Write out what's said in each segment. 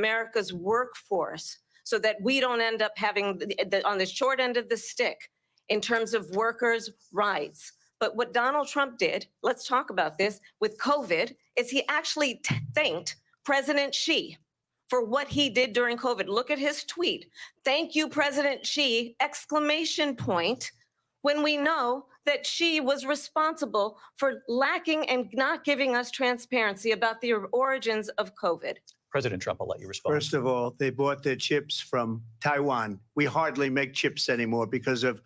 America's workforce so that we don't end up having on the short end of the stick in terms of workers' rights. But what Donald Trump did, let's talk about this, with COVID, is he actually thanked President Xi for what he did during COVID. Look at his tweet. Thank you, President Xi, exclamation point, when we know that Xi was responsible for lacking and not giving us transparency about the origins of COVID. President Trump, I'll let you respond. First of all, they bought their chips from Taiwan. We hardly make chips anymore because of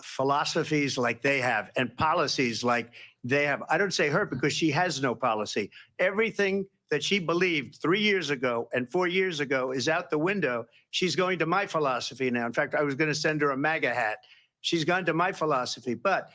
philosophies like they have and policies like they have. I don't say her because she has no policy. Everything that she believed 3 years ago and 4 years ago is out the window. She's going to my philosophy now. In fact, I was going to send her a MAGA hat. She's gone to my philosophy. But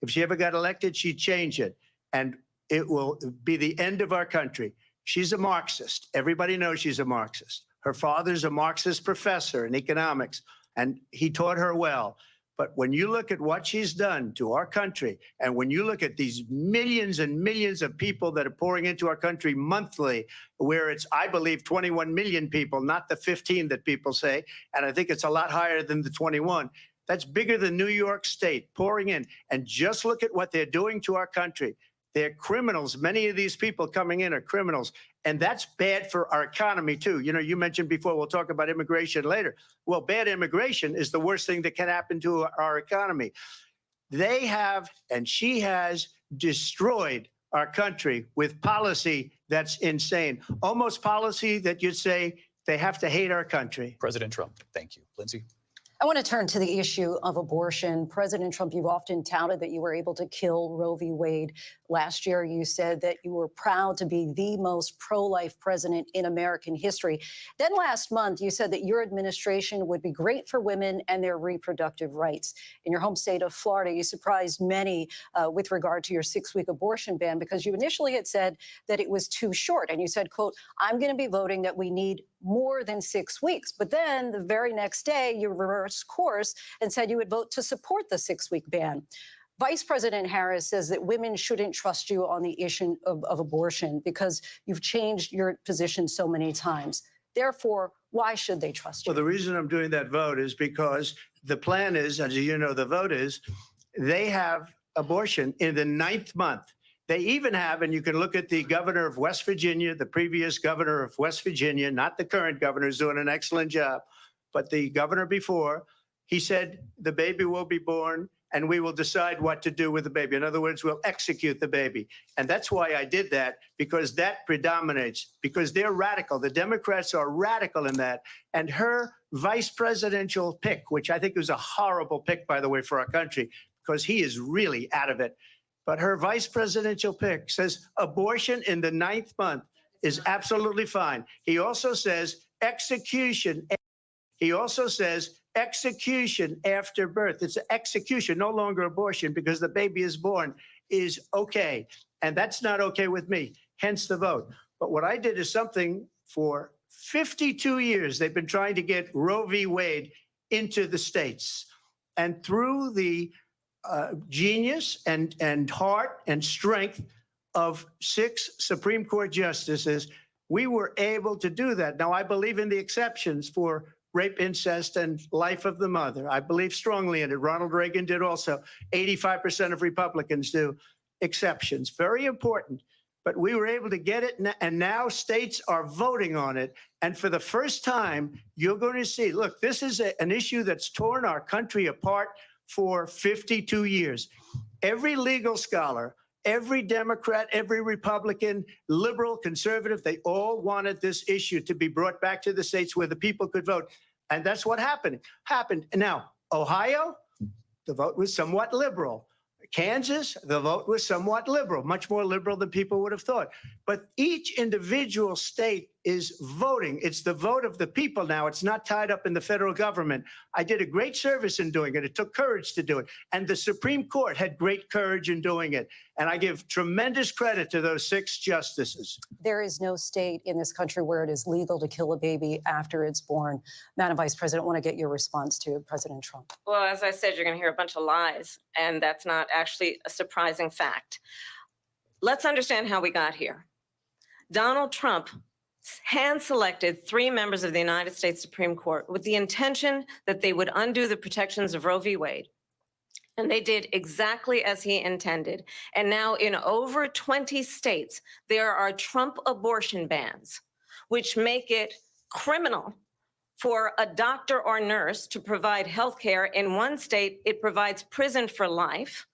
if she ever got elected, she'd change it. And it will be the end of our country. She's a Marxist. Everybody knows she's a Marxist. Her father's a Marxist professor in economics, and he taught her well. But when you look at what she's done to our country, and when you look at these millions and millions of people that are pouring into our country monthly, where it's, I believe, 21 million people, not the 15 that people say, and I think it's a lot higher than the 21. That's bigger than New York State pouring in. And just look at what they're doing to our country. They're criminals. Many of these people coming in are criminals. And that's bad for our economy, too. You know, you mentioned before, we'll talk about immigration later. Well, bad immigration is the worst thing that can happen to our economy. They have, and she has, destroyed our country with policy that's insane. Almost policy that you'd say they have to hate our country. President Trump, thank you. Lindsay? I want to turn to the issue of abortion. President Trump, you've often touted that you were able to kill Roe v. Wade. Last year, you said that you were proud to be the most pro-life president in American history. Then last month, you said that your administration would be great for women and their reproductive rights. In your home state of Florida, you surprised many with regard to your 6-week abortion ban because you initially had said that it was too short. And you said, quote, I'm going to be voting that we need more than 6 weeks. But then the very next day, you reversed course and said you would vote to support the 6-week ban. Vice President Harris says that women shouldn't trust you on the issue of abortion because you've changed your position so many times. Therefore, why should they trust you? Well, the reason I'm doing that vote is because the plan is, as you know, the vote is, they have abortion in the 9th month. They even have, and you can look at the governor of West Virginia, the previous governor of West Virginia, not the current governor, who's doing an excellent job, but the governor before, he said the baby will be born and we will decide what to do with the baby. In other words, we'll execute the baby. And that's why I did that, because that predominates, because they're radical. The Democrats are radical in that. And her vice presidential pick, which I think was a horrible pick, by the way, for our country, because he is really out of it. But her vice presidential pick says abortion in the 9th month is absolutely fine. He also says execution. He also says execution after birth. It's execution, no longer abortion, because the baby is born, is okay. And that's not okay with me, hence the vote. But what I did is something for 52 years. They've been trying to get Roe v. Wade into the states. And through the genius and heart and strength of 6 Supreme Court justices, we were able to do that. Now, I believe in the exceptions for rape, incest, and life of the mother. I believe strongly in it. Ronald Reagan did also. 85% of Republicans do. Exceptions, very important. But we were able to get it, and now states are voting on it. And for the first time, you're going to see, look, this is an issue that's torn our country apart for 52 years. Every legal scholar, every Democrat, every Republican, liberal, conservative, they all wanted this issue to be brought back to the states where the people could vote. And that's what happened. Now, Ohio, the vote was somewhat liberal. Kansas, the vote was somewhat liberal, much more liberal than people would have thought. But each individual state is voting. It's the vote of the people now. It's not tied up in the federal government. I did a great service in doing it. It took courage to do it. And the Supreme Court had great courage in doing it. And I give tremendous credit to those 6 justices. There is no state in this country where it is legal to kill a baby after it's born. Madam Vice President, I want to get your response to President Trump. Well, as I said, you're going to hear a bunch of lies, and that's not actually a surprising fact. Let's understand how we got here. Donald Trump hand-selected 3 members of the United States Supreme Court with the intention that they would undo the protections of Roe v. Wade. And they did exactly as he intended. And now in over 20 states, there are Trump abortion bans, which make it criminal for a doctor or nurse to provide health care. In one state, it provides prison for life.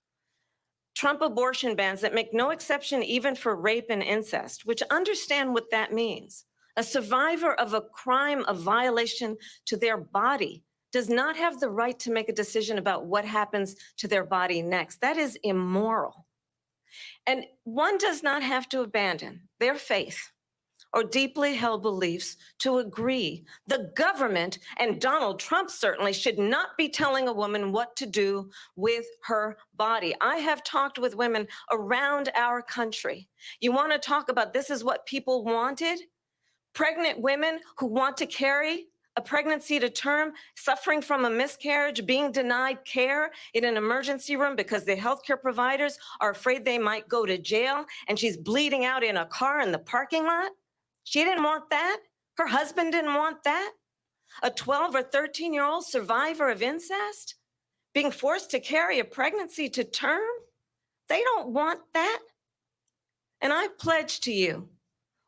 Trump abortion bans that make no exception even for rape and incest, which understand what that means. A survivor of a crime of violation to their body does not have the right to make a decision about what happens to their body next. That is immoral. And one does not have to abandon their faith or deeply held beliefs to agree. The government, and Donald Trump certainly, should not be telling a woman what to do with her body. I have talked with women around our country. You want to talk about this is what people wanted? Pregnant women who want to carry a pregnancy to term, suffering from a miscarriage, being denied care in an emergency room because the healthcare providers are afraid they might go to jail, and she's bleeding out in a car in the parking lot. She didn't want that. Her husband didn't want that. A 12 or 13-year-old survivor of incest being forced to carry a pregnancy to term. They don't want that. And I pledge to you,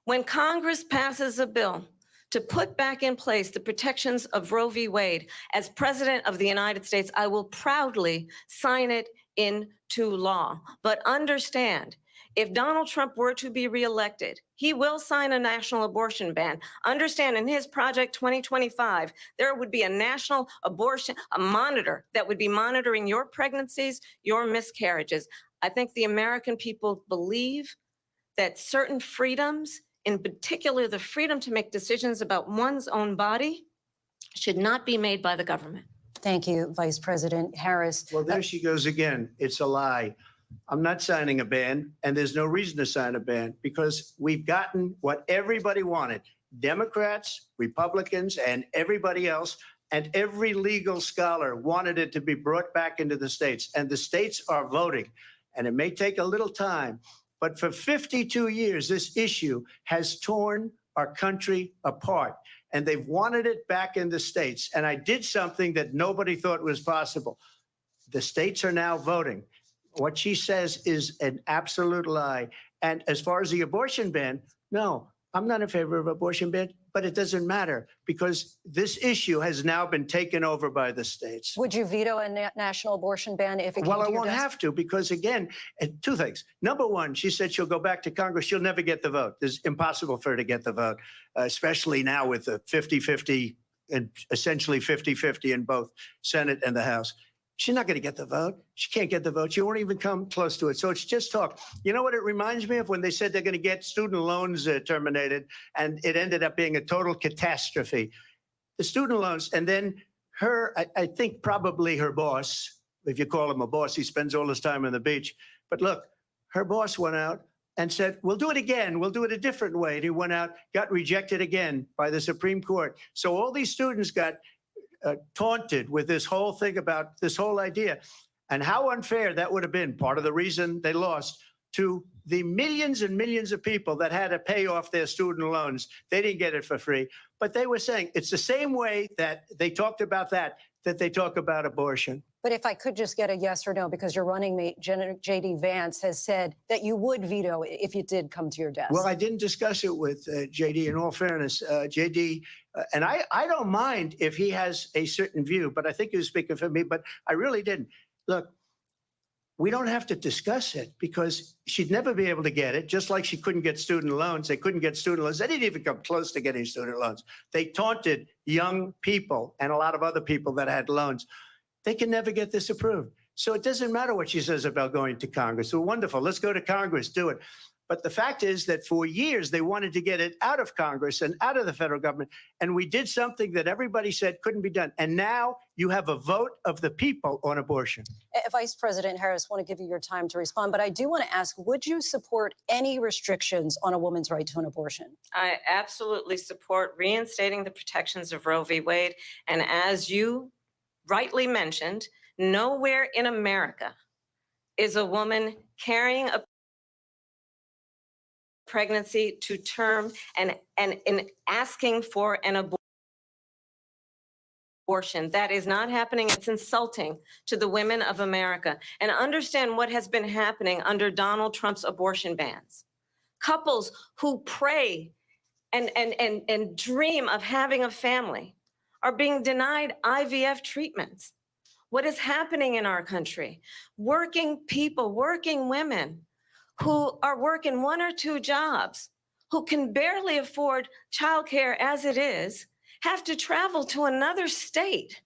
when Congress passes a bill to put back in place the protections of Roe v. Wade, as President of the United States, I will proudly sign it into law. But understand, if Donald Trump were to be reelected, he will sign a national abortion ban. Understand, in his Project 2025, there would be a national abortion, a monitor that would be monitoring your pregnancies, your miscarriages. I think the American people believe that certain freedoms, in particular the freedom to make decisions about one's own body, should not be made by the government. Thank you, Vice President Harris. Well, there she goes again. It's a lie. I'm not signing a ban, and there's no reason to sign a ban because we've gotten what everybody wanted. Democrats, Republicans, and everybody else, and every legal scholar wanted it to be brought back into the states, and the states are voting. And it may take a little time, but for 52 years, this issue has torn our country apart, and they've wanted it back in the states. And I did something that nobody thought was possible. The states are now voting. What she says is an absolute lie. And as far as the abortion ban, no, I'm not in favor of abortion ban, but it doesn't matter because this issue has now been taken over by the states. Would you veto a national abortion ban if it came Well, to I your won't desk? have to because, again, two things. Number one, she said she'll go back to Congress. She'll never get the vote. It's impossible for her to get the vote, especially now with the 50-50 and essentially 50-50 in both Senate and the House. She's not going to get the vote. She can't get the vote. She won't even come close to it. So it's just talk. You know what it reminds me of? When they said they're going to get student loans terminated, and it ended up being a total catastrophe. The student loans, and then her, I think probably her boss, if you call him a boss, he spends all his time on the beach. But look, her boss went out and said, we'll do it again. We'll do it a different way. And he went out, got rejected again by the Supreme Court. So all these students got taunted with this whole thing about this whole idea and how unfair that would have been. Part of the reason they lost to the millions and millions of people that had to pay off their student loans. They didn't get it for free, but they were saying it's the same way that they talked about that they talk about abortion. But if I could just get a yes or no, because your running mate, J.D. Vance, has said that you would veto it if it did come to your desk. Well, I didn't discuss it with J.D. In all fairness, J.D. And I don't mind if he has a certain view, but I think he was speaking for me, but I really didn't. Look, we don't have to discuss it because she'd never be able to get it, just like she couldn't get student loans. They couldn't get student loans. They didn't even come close to getting student loans. They taunted young people and a lot of other people that had loans. They can never get this approved. So it doesn't matter what she says about going to Congress. So wonderful. Let's go to Congress, do it. But the fact is that for years, they wanted to get it out of Congress and out of the federal government. And we did something that everybody said couldn't be done. And now you have a vote of the people on abortion. Vice President Harris, I want to give you your time to respond, but I do want to ask, would you support any restrictions on a woman's right to an abortion? I absolutely support reinstating the protections of Roe v. Wade. And as you rightly mentioned, nowhere in America is a woman carrying a pregnancy to term and in asking for an abortion. That is not happening. It's insulting to the women of America. And understand what has been happening under Donald Trump's abortion bans. Couples who pray and dream of having a family are being denied IVF treatments. What is happening in our country? Working people, working women who are working 1 or 2 jobs, who can barely afford childcare as it is, have to travel to another state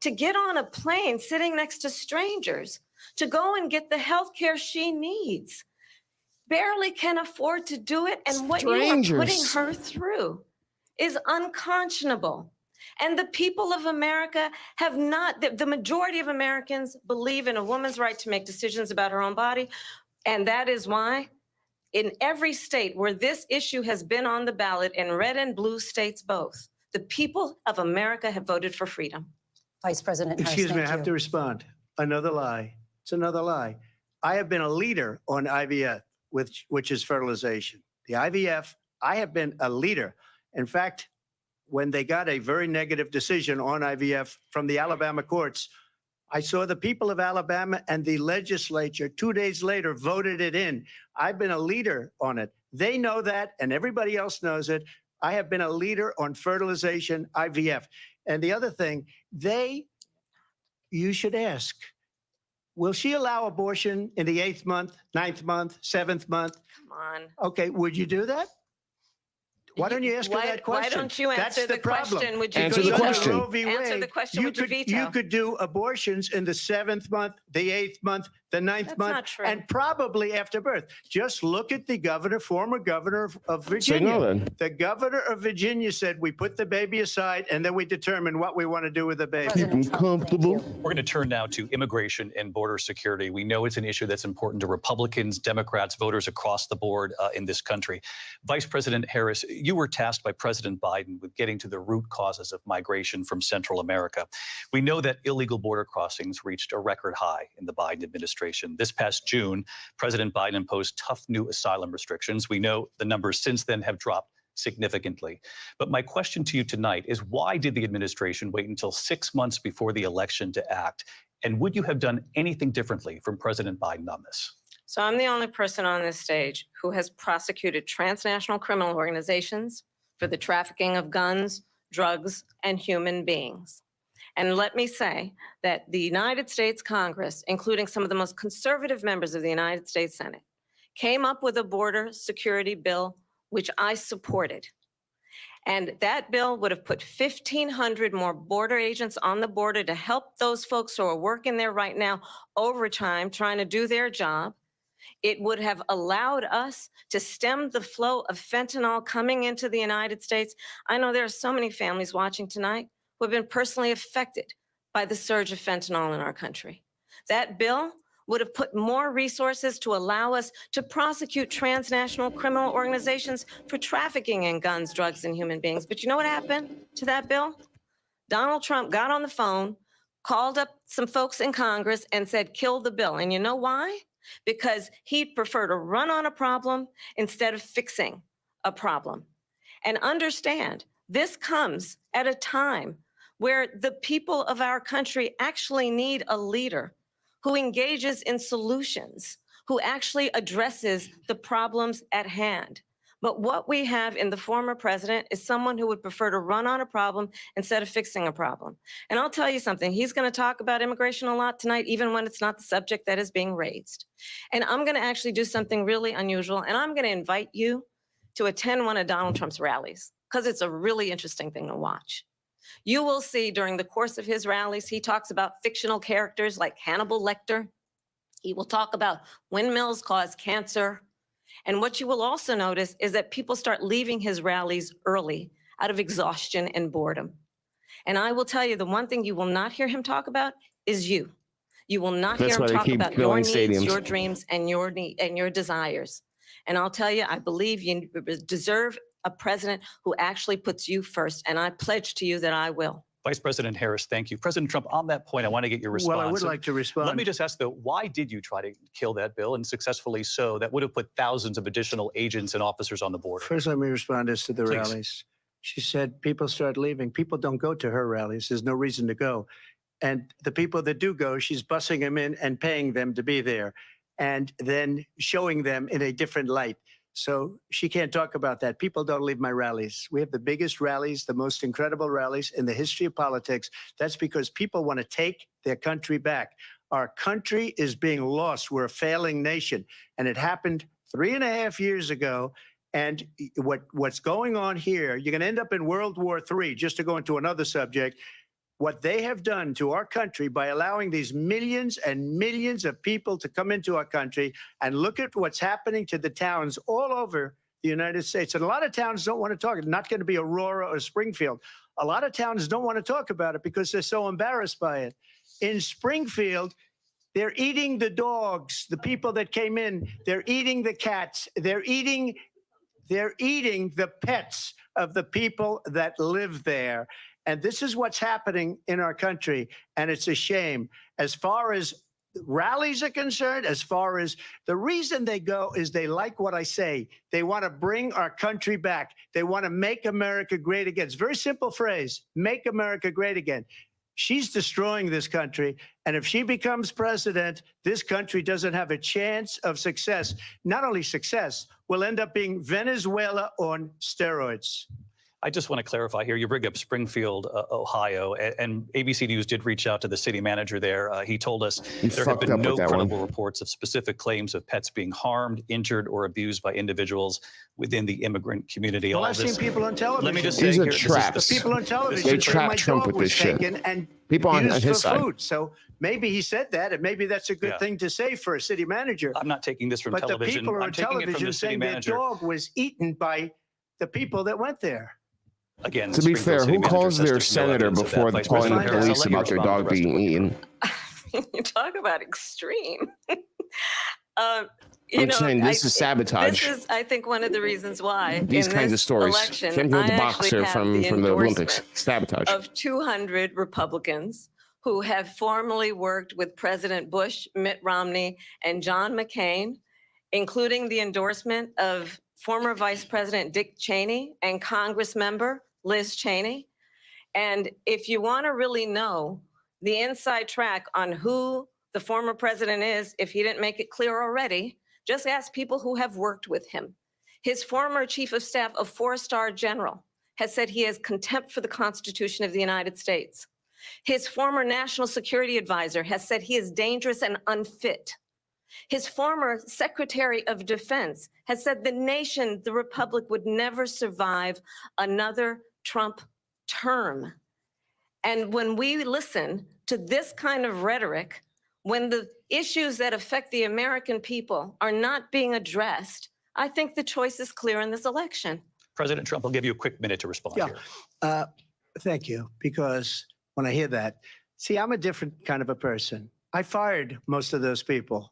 to get on a plane sitting next to strangers to go and get the health care she needs. Barely can afford to do it. And what you are putting her through is unconscionable. And the people of America have not, the majority of Americans believe in a woman's right to make decisions about her own body. And that is why in every state where this issue has been on the ballot, in red and blue states both, the people of America have voted for freedom. Vice President Harris, Excuse me, I thank have you. to respond. Another lie. It's another lie. I have been a leader on IVF, which is fertilization. The IVF, I have been a leader. In fact, when they got a very negative decision on IVF from the Alabama courts, I saw the people of Alabama and the legislature 2 days later voted it in. I've been a leader on it. They know that, and everybody else knows it. I have been a leader on fertilization, IVF. And the other thing, you should ask, will she allow abortion in the 8th month, 9th month, 7th month? Come on. Okay, would you do that? Why don't you ask her that question? Why don't you That's answer the problem. question? Would you Answer the veto? question. Roe v. Answer Wade, the question. Would you veto? You could do abortions in the 7th month, the 8th month, the 9th That's month, not true. and probably after birth. Just look at the governor, former governor of Say Virginia. no then. The governor of Virginia said, we put the baby aside and then we determine what we want to do with the baby. Keep them President Trump, thank comfortable. you. We're going to turn now to immigration and border security. We know it's an issue that's important to Republicans, Democrats, voters across the board in this country. Vice President Harris, you were tasked by President Biden with getting to the root causes of migration from Central America. We know that illegal border crossings reached a record high in the Biden administration. This past June, President Biden imposed tough new asylum restrictions. We know the numbers since then have dropped significantly. But my question to you tonight is, why did the administration wait until 6 months before the election to act? And would you have done anything differently from President Biden on this? So I'm the only person on this stage who has prosecuted transnational criminal organizations for the trafficking of guns, drugs, and human beings. And let me say that the United States Congress, including some of the most conservative members of the United States Senate, came up with a border security bill, which I supported. And that bill would have put 1,500 more border agents on the border to help those folks who are working there right now overtime, trying to do their job. It would have allowed us to stem the flow of fentanyl coming into the United States. I know there are so many families watching tonight who have been personally affected by the surge of fentanyl in our country. That bill would have put more resources to allow us to prosecute transnational criminal organizations for trafficking in guns, drugs, and human beings. But you know what happened to that bill? Donald Trump got on the phone, called up some folks in Congress, and said, kill the bill. And you know why? Because he'd prefer to run on a problem instead of fixing a problem. And understand, this comes at a time where the people of our country actually need a leader who engages in solutions, who actually addresses the problems at hand. But what we have in the former president is someone who would prefer to run on a problem instead of fixing a problem. And I'll tell you something, he's going to talk about immigration a lot tonight, even when it's not the subject that is being raised. And I'm going to actually do something really unusual, and I'm going to invite you to attend one of Donald Trump's rallies, because it's a really interesting thing to watch. You will see during the course of his rallies, he talks about fictional characters like Hannibal Lecter. He will talk about windmills cause cancer. And what you will also notice is that people start leaving his rallies early out of exhaustion and boredom. And I will tell you, the one thing you will not hear him talk about is you. You will not That's hear why him they talk keep about your filling needs, stadiums. your dreams, and your desires. And I'll tell you, I believe you deserve a president who actually puts you first. And I pledge to you that I will. Vice President Harris, thank you. President Trump, on that point, I want to get your response. Well, I would like to respond. Let me just ask, though, why did you try to kill that bill, and successfully so? That would have put thousands of additional agents and officers on the border. First, let me respond as to the Please. rallies. She said people start leaving. People don't go to her rallies. There's no reason to go. And the people that do go, she's bussing them in and paying them to be there and then showing them in a different light. So she can't talk about that. People don't leave my rallies. We have the biggest rallies, the most incredible rallies in the history of politics. That's because people want to take their country back. Our country is being lost. We're a failing nation. And it happened 3.5 years ago. And what's going on here, you're going to end up in World War III, just to go into another subject. What they have done to our country by allowing these millions and millions of people to come into our country, and look at what's happening to the towns all over the United States. And a lot of towns don't want to talk. It's not going to be Aurora or Springfield. A lot of towns don't want to talk about it because they're so embarrassed by it. In Springfield, they're eating the dogs, the people that came in. They're eating the cats. They're eating the pets of the people that live there. And this is what's happening in our country. And it's a shame. As far as rallies are concerned, as far as the reason they go is they like what I say. They want to bring our country back. They want to make America great again. It's a very simple phrase, make America great again. She's destroying this country. And if she becomes president, this country doesn't have a chance of success. Not only success, we'll end up being Venezuela on steroids. I just want to clarify here. You bring up Springfield, Ohio, and ABC News did reach out to the city manager there. He told us there have been no credible reports of specific claims of pets being harmed, injured, or abused by individuals within the immigrant community. Well, I've seen people on television. Let me just say These are here, traps. The people on television They say trap my Trump dog with was this shit. taken and People on used his for side. food. So maybe he said that, and maybe that's a good Yeah. thing to say for a city manager. I'm not taking this from But the television. people are I'm on taking it from television the city saying their manager. dog was eaten by the people that went there. Again, To be Springfield fair, city who manager calls says their there's no senator evidence of that. before Vice calling the President Harris, police I'll let you about their respond to dog the rest of being what eaten? You talk about extreme. I'm saying this is sabotage. This is, I think, one of the reasons why These in kinds of this stories. election, Same thing with I the actually boxer have from the Olympics. endorsement Sabotage. of 200 Republicans who have formerly worked with President Bush, Mitt Romney, and John McCain, including the endorsement of former Vice President Dick Cheney and Congress member Liz Cheney. And if you want to really know the inside track on who the former president is, if he didn't make it clear already, just ask people who have worked with him. His former chief of staff, a 4-star general, has said he has contempt for the Constitution of the United States. His former national security advisor has said he is dangerous and unfit. His former Secretary of Defense has said the nation, the republic, would never survive another Trump term. And when we listen to this kind of rhetoric, when the issues that affect the American people are not being addressed, I think the choice is clear in this election. President Trump, I'll give you a quick minute to respond Yeah. here. Thank you. Because when I hear that, see, I'm a different kind of a person. I fired most of those people.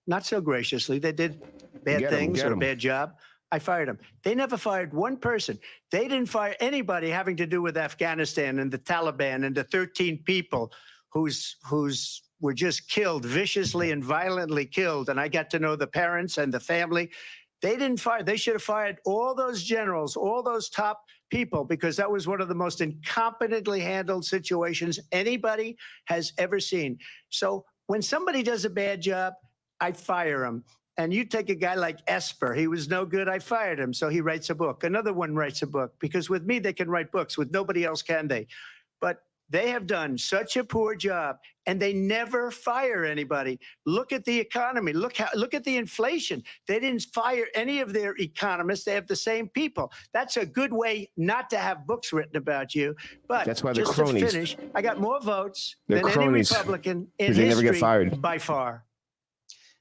Not so graciously. They did bad Get 'em, things get or a 'em. bad job. I fired them. They never fired one person. They didn't fire anybody having to do with Afghanistan and the Taliban and the 13 people who's were just killed, viciously and violently killed. And I got to know the parents and the family. They didn't fire. They should have fired all those generals, all those top people, because that was one of the most incompetently handled situations anybody has ever seen. So when somebody does a bad job, I fire him. And you take a guy like Esper, he was no good, I fired him. So he writes a book. Another one writes a book, because with me, they can write books. With nobody else can they? But they have done such a poor job, and they never fire anybody. Look at the economy. Look at the inflation. They didn't fire any of their economists. They have the same people. That's a good way not to have books written about you. But That's why they're just cronies. to finish, I got more votes They're than cronies, any Republican in 'cause they never history get fired. by far.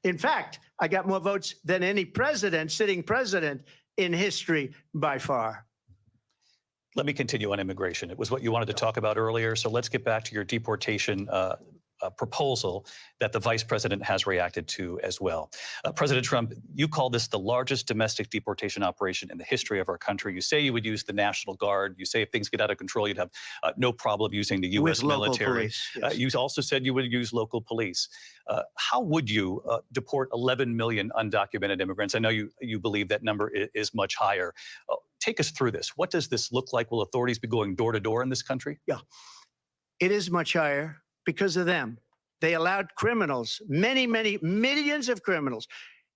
In fact, I got more votes than any president, sitting president in history by far. Let me continue on immigration. It was what you wanted to talk about earlier. So let's get back to your deportation proposal that the vice president has reacted to as well. President Trump, you call this the largest domestic deportation operation in the history of our country. You say you would use the National Guard. You say if things get out of control, you'd have no problem using the U.S. With local military. police, yes. You also said you would use local police. How would you deport 11 million undocumented immigrants? I know you believe that number is much higher. Take us through this. What does this look like? Will authorities be going door to door in this country? Yeah, it is much higher because of them. They allowed criminals, many millions of criminals.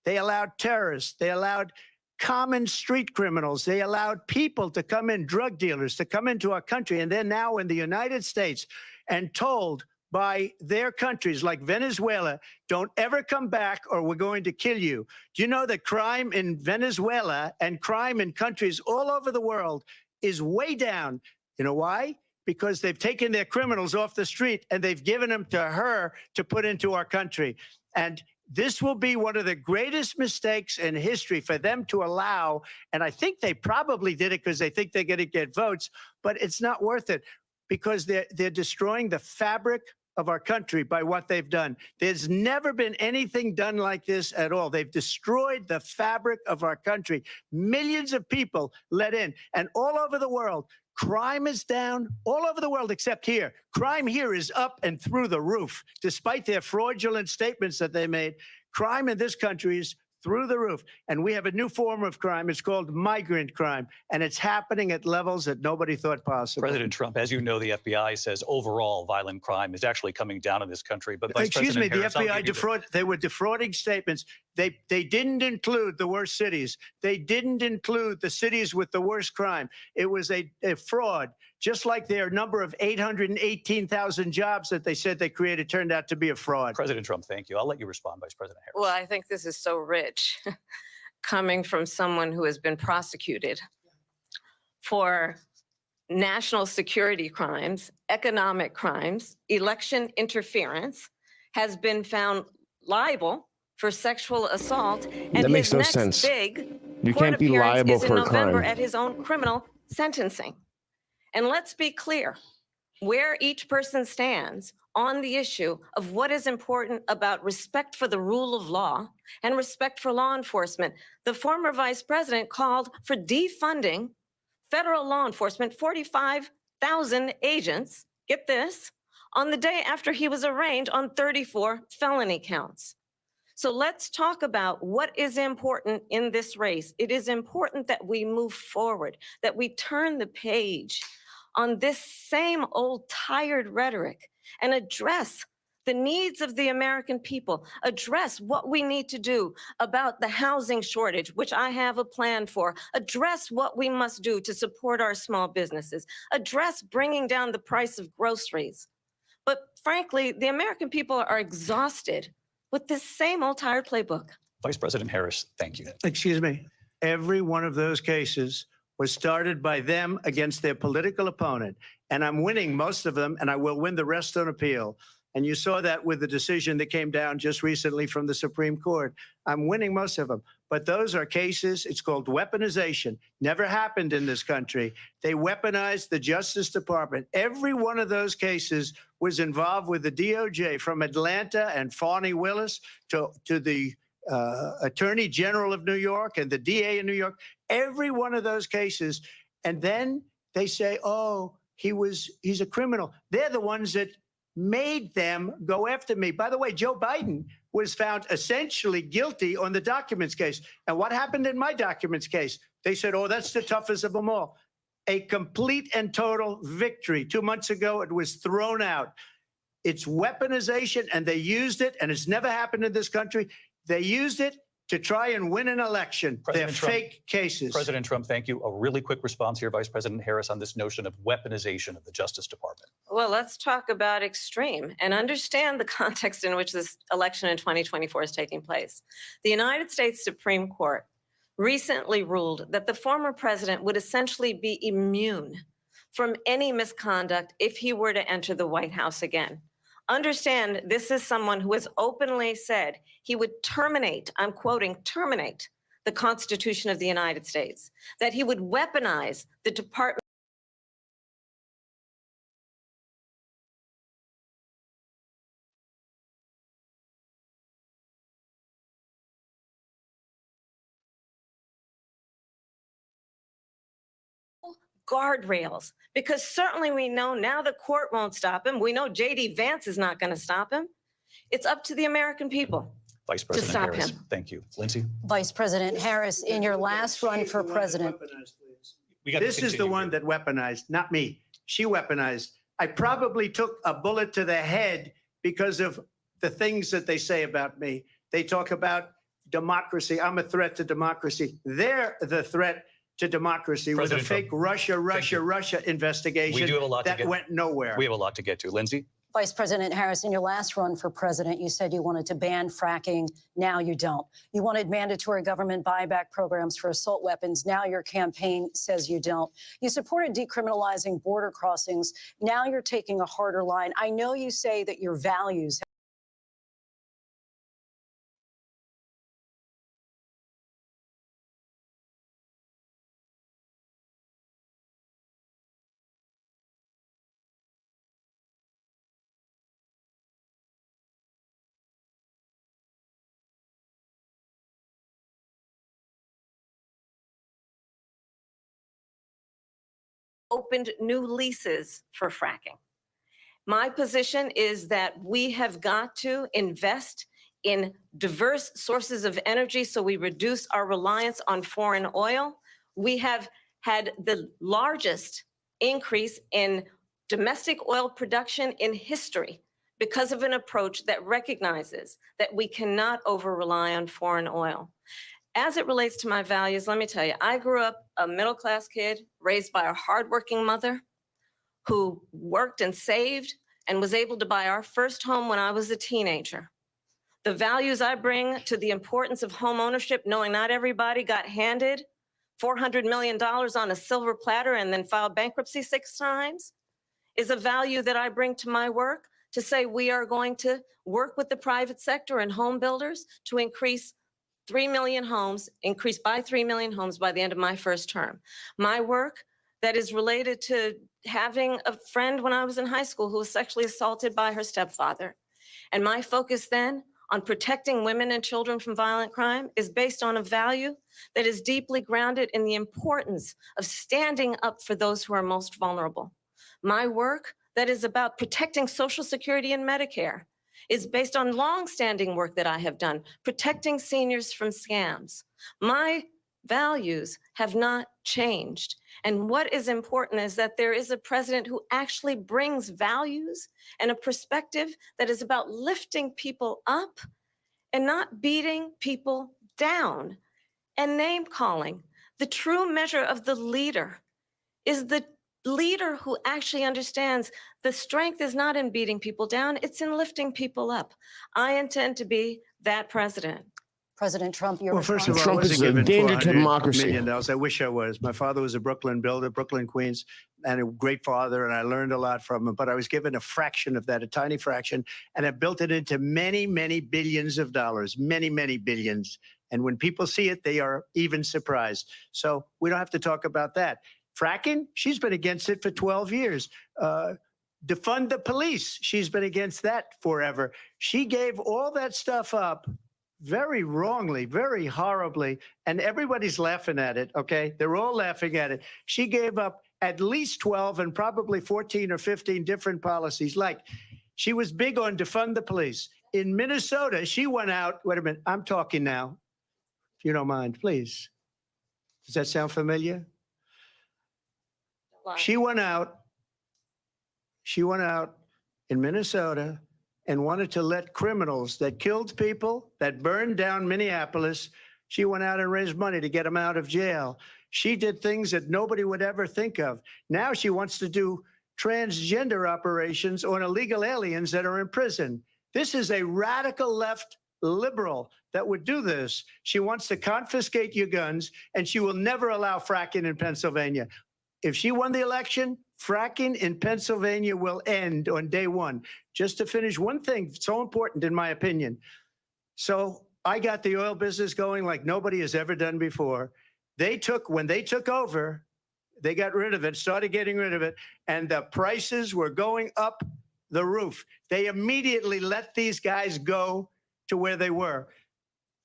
They allowed terrorists. They allowed common street criminals. They allowed people to come in, drug dealers to come into our country. And they're now in the United States and told by their countries like Venezuela, don't ever come back or we're going to kill you. Do you know that crime in Venezuela and crime in countries all over the world is way down? You know why? Because they've taken their criminals off the street and they've given them to her to put into our country. And this will be one of the greatest mistakes in history for them to allow. And I think they probably did it because they think they're going to get votes, but it's not worth it because they're destroying the fabric of our country by what they've done. There's never been anything done like this at all. They've destroyed the fabric of our country. Millions of people let in, and all over the world, crime is down all over the world except here. Crime here is up and through the roof. Despite their fraudulent statements that they made, crime in this country is through the roof. And we have a new form of crime. It's called migrant crime. And it's happening at levels that nobody thought possible. President Trump, as you know, the FBI says overall violent crime is actually coming down in this country. But Vice Excuse me, President the Harris, FBI they were defrauding statements. They didn't include the worst cities. They didn't include the cities with the worst crime. It was a fraud. Just like their number of 818,000 jobs that they said they created turned out to be a fraud. President Trump, thank you. I'll let you respond, Vice President Harris. Well, I think this is so rich coming from someone who has been prosecuted for national security crimes, economic crimes, election interference, has been found liable for sexual assault, and That makes his no next sense. big You court can't be appearance liable is in for a November crime. at his own criminal sentencing. And let's be clear where each person stands on the issue of what is important about respect for the rule of law and respect for law enforcement. The former vice president called for defunding federal law enforcement, 45,000 agents, get this, on the day after he was arraigned on 34 felony counts. So let's talk about what is important in this race. It is important that we move forward, that we turn the page on this same old tired rhetoric and address the needs of the American people, address what we need to do about the housing shortage, which I have a plan for, address what we must do to support our small businesses, address bringing down the price of groceries. But frankly, the American people are exhausted with this same old tired playbook. Vice President Harris, thank you. Excuse me. Every one of those cases was started by them against their political opponent. And I'm winning most of them, and I will win the rest on appeal. And you saw that with the decision that came down just recently from the Supreme Court. I'm winning most of them. But those are cases, it's called weaponization. Never happened in this country. They weaponized the Justice Department. Every one of those cases was involved with the DOJ, from Atlanta and Fani Willis to the Attorney General of New York and the DA in New York. Every one of those cases. And then they say, oh, he's a criminal. They're the ones that made them go after me. By the way, Joe Biden was found essentially guilty on the documents case. And what happened in my documents case? They said, oh, that's the toughest of them all. A complete and total victory. 2 months ago, it was thrown out. It's weaponization, and they used it, and it's never happened in this country. They used it to try and win an election. They're fake cases. President Trump, thank you. A really quick response here, Vice President Harris, on this notion of weaponization of the Justice Department. Well, let's talk about extreme and understand the context in which this election in 2024 is taking place. The United States Supreme Court recently ruled that the former president would essentially be immune from any misconduct if he were to enter the White House again. Understand, this is someone who has openly said he would terminate, I'm quoting, terminate the Constitution of the United States, that he would weaponize the Department guardrails, because certainly we know now the court won't stop him. We know J.D. Vance is not going to stop him. It's up to the American people. Vice President stop Harris, him. thank you. Lindsay? Vice President Harris, in your last run for president, We got to This is the continue one here. that weaponized, not me. She weaponized. I probably took a bullet to the head because of the things that they say about me. They talk about democracy. I'm a threat to democracy. They're the threat to democracy President with a fake Trump, Russia investigation We do have a lot to that get. went nowhere. We have a lot to get to. Lindsay? Vice President Harris, in your last run for president, you said you wanted to ban fracking. Now you don't. You wanted mandatory government buyback programs for assault weapons. Now your campaign says you don't. You supported decriminalizing border crossings. Now you're taking a harder line. I know you say that your values Opened new leases for fracking. My position is that we have got to invest in diverse sources of energy so we reduce our reliance on foreign oil. We have had the largest increase in domestic oil production in history because of an approach that recognizes that we cannot over-rely on foreign oil. As it relates to my values, let me tell you, I grew up a middle-class kid raised by a hardworking mother who worked and saved and was able to buy our first home when I was a teenager. The values I bring to the importance of home ownership, knowing not everybody got handed $400 million on a silver platter and then filed bankruptcy 6 times, is a value that I bring to my work to say we are going to work with the private sector and home builders to increase 3 million homes, increased by 3 million homes by the end of my first term. My work that is related to having a friend when I was in high school who was sexually assaulted by her stepfather. And my focus then on protecting women and children from violent crime is based on a value that is deeply grounded in the importance of standing up for those who are most vulnerable. My work that is about protecting Social Security and Medicare is based on longstanding work that I have done, protecting seniors from scams. My values have not changed. And what is important is that there is a president who actually brings values and a perspective that is about lifting people up and not beating people down and name calling. The true measure of the leader is the leader who actually understands the strength is not in beating people down, it's in lifting people up. I intend to be that president. President Trump, your Well, first of all, Trump I wasn't is a given danger to $400 democracy. million. I wish I was. My father was a Brooklyn builder, Brooklyn, Queens, and a great father, and I learned a lot from him. But I was given a fraction of that, a tiny fraction, and I built it into many, many billions of dollars, many, many billions. And when people see it, they are even surprised. So we don't have to talk about that. Fracking, she's been against it for 12 years. Defund the police, she's been against that forever. She gave all that stuff up very wrongly, very horribly, and everybody's laughing at it, okay? They're all laughing at it. She gave up at least 12 and probably 14 or 15 different policies. Like, she was big on defund the police. In Minnesota, she went out, wait a minute, I'm talking now, if you don't mind, please. Does that sound familiar? She went out in Minnesota and wanted to let criminals that killed people, that burned down Minneapolis, she went out and raised money to get them out of jail. She did things that nobody would ever think of. Now she wants to do transgender operations on illegal aliens that are in prison. This is a radical left liberal that would do this. She wants to confiscate your guns, and she will never allow fracking in Pennsylvania. If she won the election, fracking in Pennsylvania will end on day one. Just to finish, one thing so important in my opinion. So I got the oil business going like nobody has ever done before. When they took over, they got rid of it, started getting rid of it, and the prices were going up the roof. They immediately let these guys go to where they were.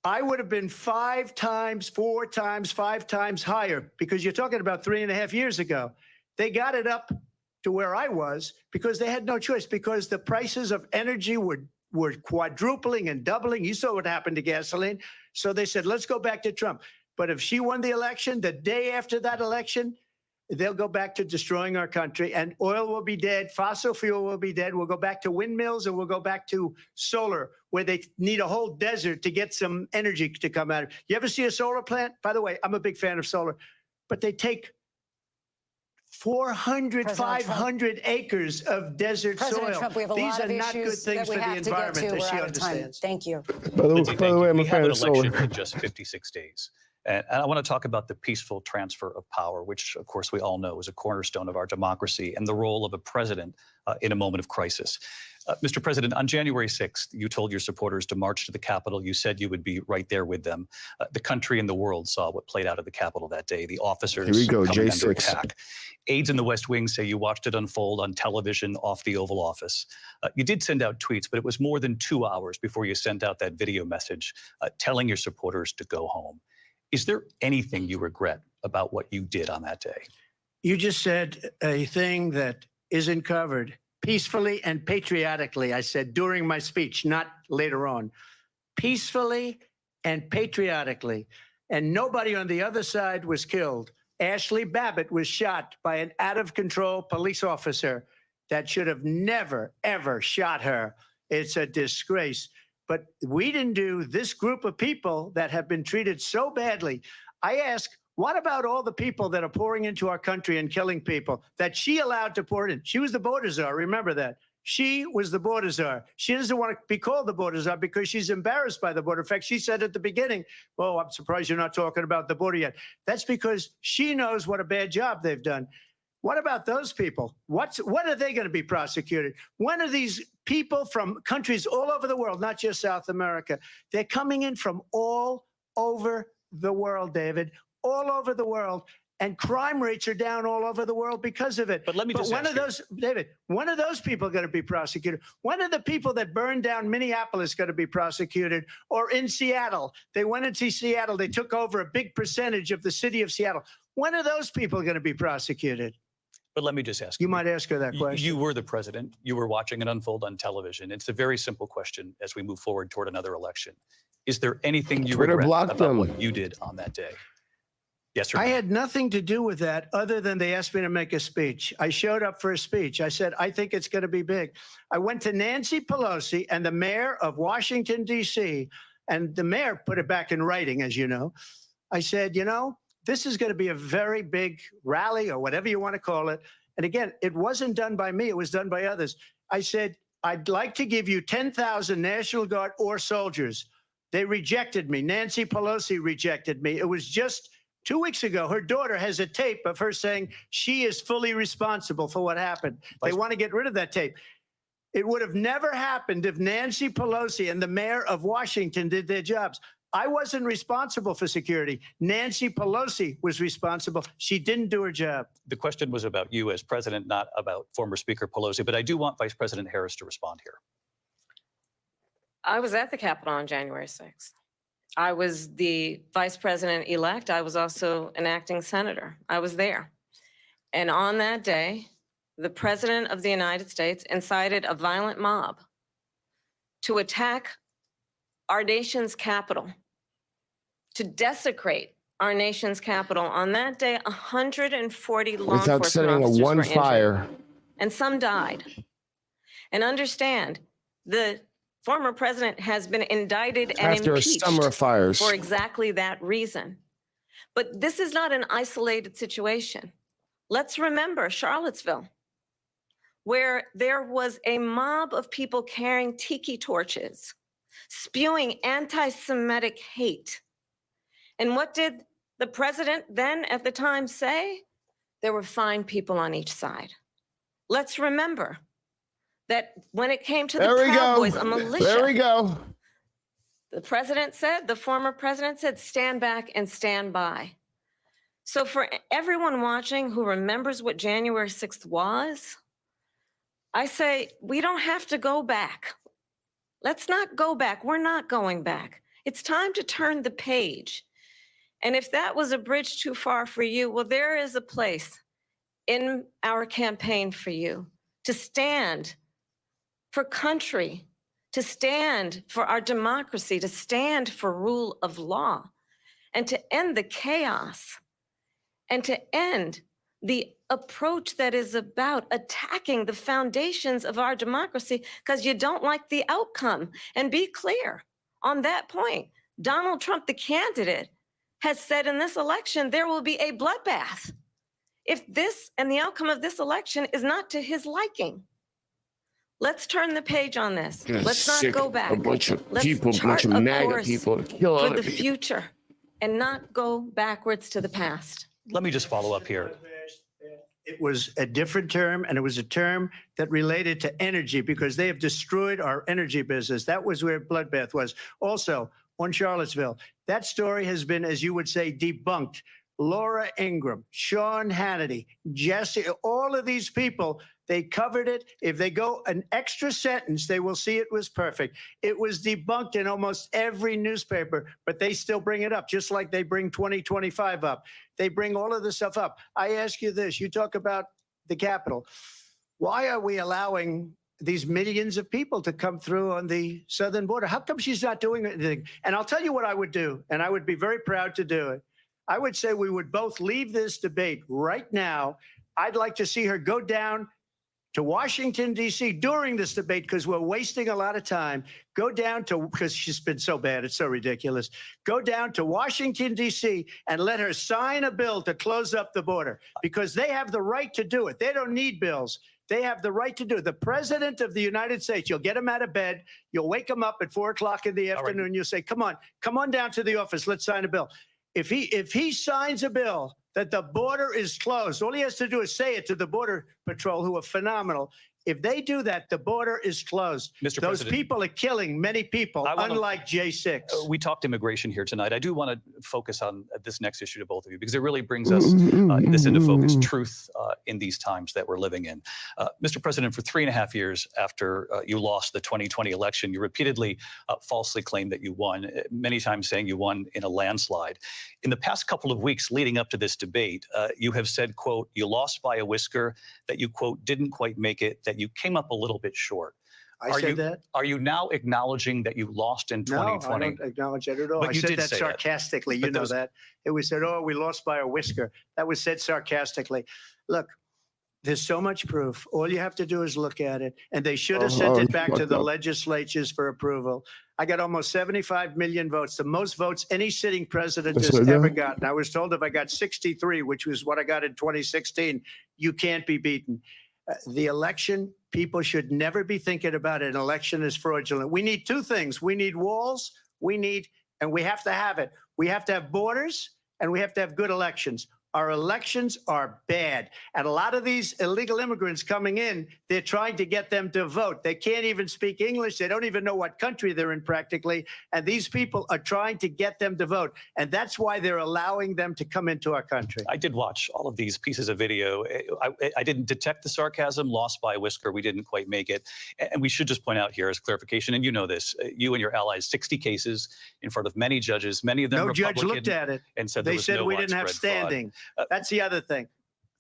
I would have been 5 times, 4 times, 5 times higher, because you're talking about 3.5 years ago. They got it up to where I was because they had no choice, because the prices of energy were quadrupling and doubling. You saw what happened to gasoline. So they said, let's go back to Trump. But if she won the election, the day after that election, they'll go back to destroying our country, and oil will be dead. Fossil fuel will be dead. We'll go back to windmills, and we'll go back to solar, where they need a whole desert to get some energy to come out. You ever see a solar plant? By the way, I'm a big fan of solar, but they take 400, President Trump. 500 acres of desert President soil. Trump, we have a These lot are of not good issues things that we for the have to get environment, to. as We're she out of time. understands. Thank you. Lindsay, By the way, I'm a we have fan an of solar. election in just 56 days. And I want to talk about the peaceful transfer of power, which, of course, we all know is a cornerstone of our democracy, and the role of a president in a moment of crisis. Mr. President, on January 6th, you told your supporters to march to the Capitol. You said you would be right there with them. The country and the world saw what played out at the Capitol that day, the officers Here we go, coming under J6. attack. Aides in the West Wing say you watched it unfold on television off the Oval Office. You did send out tweets, but it was more than 2 hours before you sent out that video message telling your supporters to go home. Is there anything you regret about what you did on that day? You just said a thing that isn't covered. Peacefully and patriotically, I said during my speech, not later on. Peacefully and patriotically. And nobody on the other side was killed. Ashley Babbitt was shot by an out-of-control police officer that should have never, ever shot her. It's a disgrace. But we didn't do this group of people that have been treated so badly. I ask, what about all the people that are pouring into our country and killing people that she allowed to pour in? She was the border czar. Remember that. She was the border czar. She doesn't want to be called the border czar because she's embarrassed by the border. In fact, she said at the beginning, oh, I'm surprised you're not talking about the border yet. That's because she knows what a bad job they've done. What about those people? When are they going to be prosecuted? When are these people from countries all over the world, not just South America? They're coming in from all over the world, David, all over the world. And crime rates are down all over the world because of it. But let me just when ask are those, David, when are those people going to be prosecuted? When are the people that burned down Minneapolis going to be prosecuted? Or in Seattle? They went into Seattle. They took over a big percentage of the city of Seattle. When are those people going to be prosecuted? But let me just ask You might ask her that question. You were the president. You were watching it unfold on television. It's a very simple question as we move forward toward another election. Is there anything you Twitter regret blocked about them. what you did on that day? Yes or no? I had nothing to do with that other than they asked me to make a speech. I showed up for a speech. I said, I think it's going to be big. I went to Nancy Pelosi and the mayor of Washington, D.C., and the mayor put it back in writing, as you know. I said, you know, this is going to be a very big rally or whatever you want to call it. And again, it wasn't done by me. It was done by others. I said, I'd like to give you 10,000 National Guard or soldiers. They rejected me. Nancy Pelosi rejected me. It was just 2 weeks ago. Her daughter has a tape of her saying she is fully responsible for what happened. They want to get rid of that tape. It would have never happened if Nancy Pelosi and the mayor of Washington did their jobs. I wasn't responsible for security. Nancy Pelosi was responsible. She didn't do her job. The question was about you as president, not about former Speaker Pelosi, but I do want Vice President Harris to respond here. I was at the Capitol on January 6th. I was the vice president-elect. I was also an acting senator. I was there. And on that day, the president of the United States incited a violent mob to attack our nation's capital, to desecrate our nation's capital. On that day, 140 law Without enforcement setting a officers one were injured, fire. and some died. And understand, the former president has been indicted and After a impeached summer of fires. for exactly that reason. But this is not an isolated situation. Let's remember Charlottesville, where there was a mob of people carrying tiki torches, spewing anti-Semitic hate. And what did the president then at the time say? There were fine people on each side. Let's remember that when it came to the There we Proud go. Boys, a militia, There we go. the president said, the former president said, stand back and stand by. So for everyone watching who remembers what January 6th was, I say, we don't have to go back. Let's not go back. We're not going back. It's time to turn the page. And if that was a bridge too far for you, well, there is a place in our campaign for you to stand for country, to stand for our democracy, to stand for rule of law, and to end the chaos, and to end the approach that is about attacking the foundations of our democracy because you don't like the outcome. And be clear on that point. Donald Trump, the candidate, has said in this election there will be a bloodbath if this and the outcome of this election is not to his liking. Let's turn the page on this. Let's not go back. A bunch of Let's people, a bunch chart of a MAGA course people to kill for other the people. future and not go backwards to the past. Let me just follow up here. It was a different term, and it was a term that related to energy because they have destroyed our energy business. That was where bloodbath was. Also, on Charlottesville, that story has been, as you would say, debunked. Laura Ingraham, Sean Hannity, Jesse, all of these people, they covered it. If they go an extra sentence, they will see it was perfect. It was debunked in almost every newspaper, but they still bring it up, just like they bring 2025 up. They bring all of this stuff up. I ask you this, you talk about the Capitol. Why are we allowing these millions of people to come through on the southern border? How come she's not doing anything? And I'll tell you what I would do, and I would be very proud to do it. I would say we would both leave this debate right now. I'd like to see her go down to Washington, D.C. during this debate because we're wasting a lot of time. Go down to, because she's been so bad, it's so ridiculous. Go down to Washington, D.C. and let her sign a bill to close up the border because they have the right to do it. They don't need bills. They have the right to do it. The president of the United States, you'll get him out of bed. You'll wake him up at 4 o'clock in the afternoon. You'll say, come on down to the office. Let's sign a bill. If he signs a bill that the border is closed, all he has to do is say it to the Border Patrol, who are phenomenal. If they do that, the border is closed. Mr. Those President, people are killing many people, unlike J6. We talked immigration here tonight. I do want to focus on this next issue to both of you because it really brings us this into focus, truth in these times that we're living in. Mr. President, for 3.5 years after you lost the 2020 election, you repeatedly falsely claimed that you won, many times saying you won in a landslide. In the past couple of weeks leading up to this debate, you have said, quote, you lost by a whisker, that you, quote, didn't quite make it, that you came up a little bit short. I said that? Are you now acknowledging that you lost in 2020? No, I don't acknowledge that at all. But I you said did that say that. sarcastically. But You know those- that. It was said, oh, we lost by a whisker. That was said sarcastically. Look, there's so much proof. All you have to do is look at it. And they should have sent it back to the legislatures for approval. I got almost 75 million votes, the most votes any sitting president That's has right, yeah. ever gotten. I was told if I got 63, which was what I got in 2016, you can't be beaten. The election, people should never be thinking about an election as fraudulent. We need two things. We need walls, and we have to have it. We have to have borders, and we have to have good elections. Our elections are bad. And a lot of these illegal immigrants coming in, they're trying to get them to vote. They can't even speak English. They don't even know what country they're in practically. And these people are trying to get them to vote. And that's why they're allowing them to come into our country. I did watch all of these pieces of video. I didn't detect the sarcasm, lost by a whisker. We didn't quite make it. And we should just point out here as clarification, and you know this, you and your allies, 60 cases in front of many judges, many of them No judge Republican, looked at it. and said there They was said no we didn't have widespread fraud. standing. That's the other thing.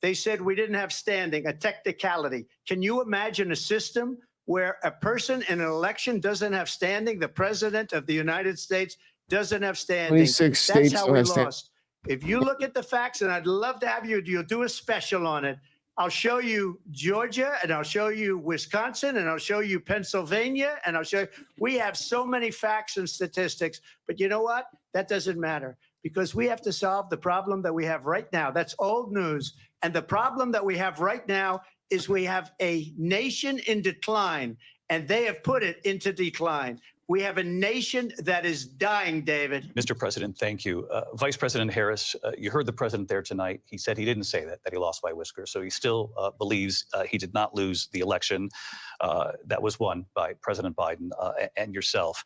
They said we didn't have standing, a technicality. Can you imagine a system where a person in an election doesn't have standing? The president of the United States doesn't have standing. 26 That's states how don't we have standing. lost. If you look at the facts, and I'd love to have you'll do a special on it. I'll show you Georgia, and I'll show you Wisconsin, and I'll show you Pennsylvania, and I'll show you. We have so many facts and statistics, but you know what? That doesn't matter because we have to solve the problem that we have right now. That's old news. And the problem that we have right now is we have a nation in decline, and they have put it into decline. We have a nation that is dying, David. Mr. President, thank you. Vice President Harris, you heard the president there tonight. He said he didn't say that he lost by a whisker. So he still believes he did not lose the election that was won by President Biden and yourself.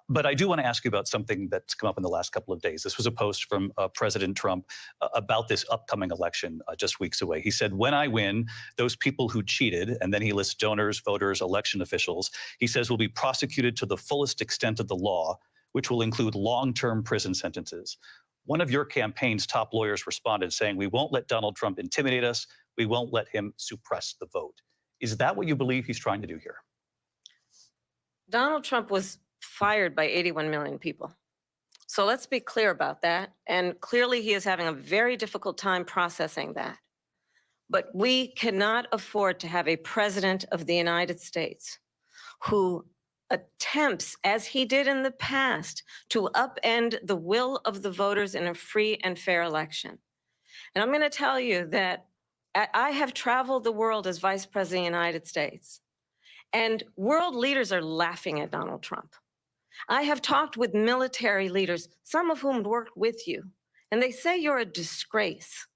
But I do want to ask you about something that's come up in the last couple of days. This was a post from President Trump about this upcoming election just weeks away. He said, when I win, those people who cheated, and then he lists donors, voters, election officials, he says will be prosecuted to the fullest extent of the law, which will include long-term prison sentences. One of your campaign's top lawyers responded saying, "We won't let Donald Trump intimidate us. We won't let him suppress the vote." Is that what you believe he's trying to do here? Donald Trump was fired by 81 million people. So let's be clear about that. And clearly, he is having a very difficult time processing that. But we cannot afford to have a president of the United States who attempts, as he did in the past, to upend the will of the voters in a free and fair election. And I'm going to tell you that I have traveled the world as vice president of the United States, and world leaders are laughing at Donald Trump. I have talked with military leaders, some of whom worked with you, and they say you're a disgrace.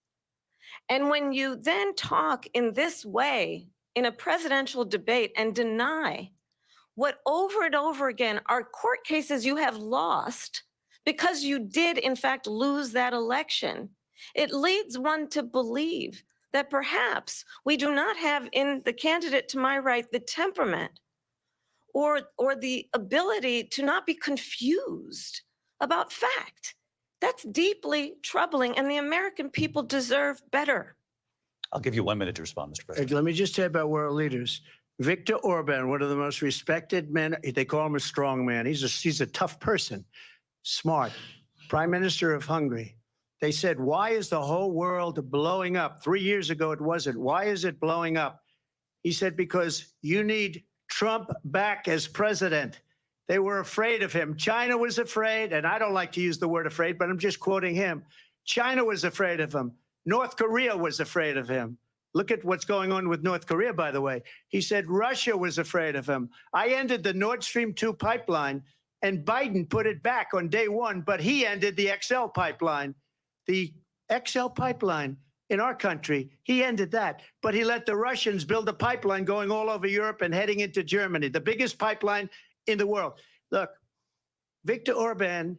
And when you then talk in this way in a presidential debate and deny what over and over again are court cases you have lost because you did, in fact, lose that election, it leads one to believe that perhaps we do not have in the candidate to my right the temperament or the ability to not be confused about fact. That's deeply troubling, and the American people deserve better. I'll give you 1 minute to respond, Mr. President. Let me just tell you about world leaders. Viktor Orban, one of the most respected men, they call him a strong man. He's a tough person, smart, Prime Minister of Hungary. They said, why is the whole world blowing up? 3 years ago, it wasn't. Why is it blowing up? He said, because you need Trump back as president. They were afraid of him. China was afraid, and I don't like to use the word afraid, but I'm just quoting him. China was afraid of him. North Korea was afraid of him. Look at what's going on with North Korea, by the way. He said Russia was afraid of him. I ended the Nord Stream 2 pipeline, and Biden put it back on day one, but he ended the XL pipeline. The XL pipeline in our country, he ended that. But he let the Russians build a pipeline going all over Europe and heading into Germany, the biggest pipeline in the world. Look, Viktor Orban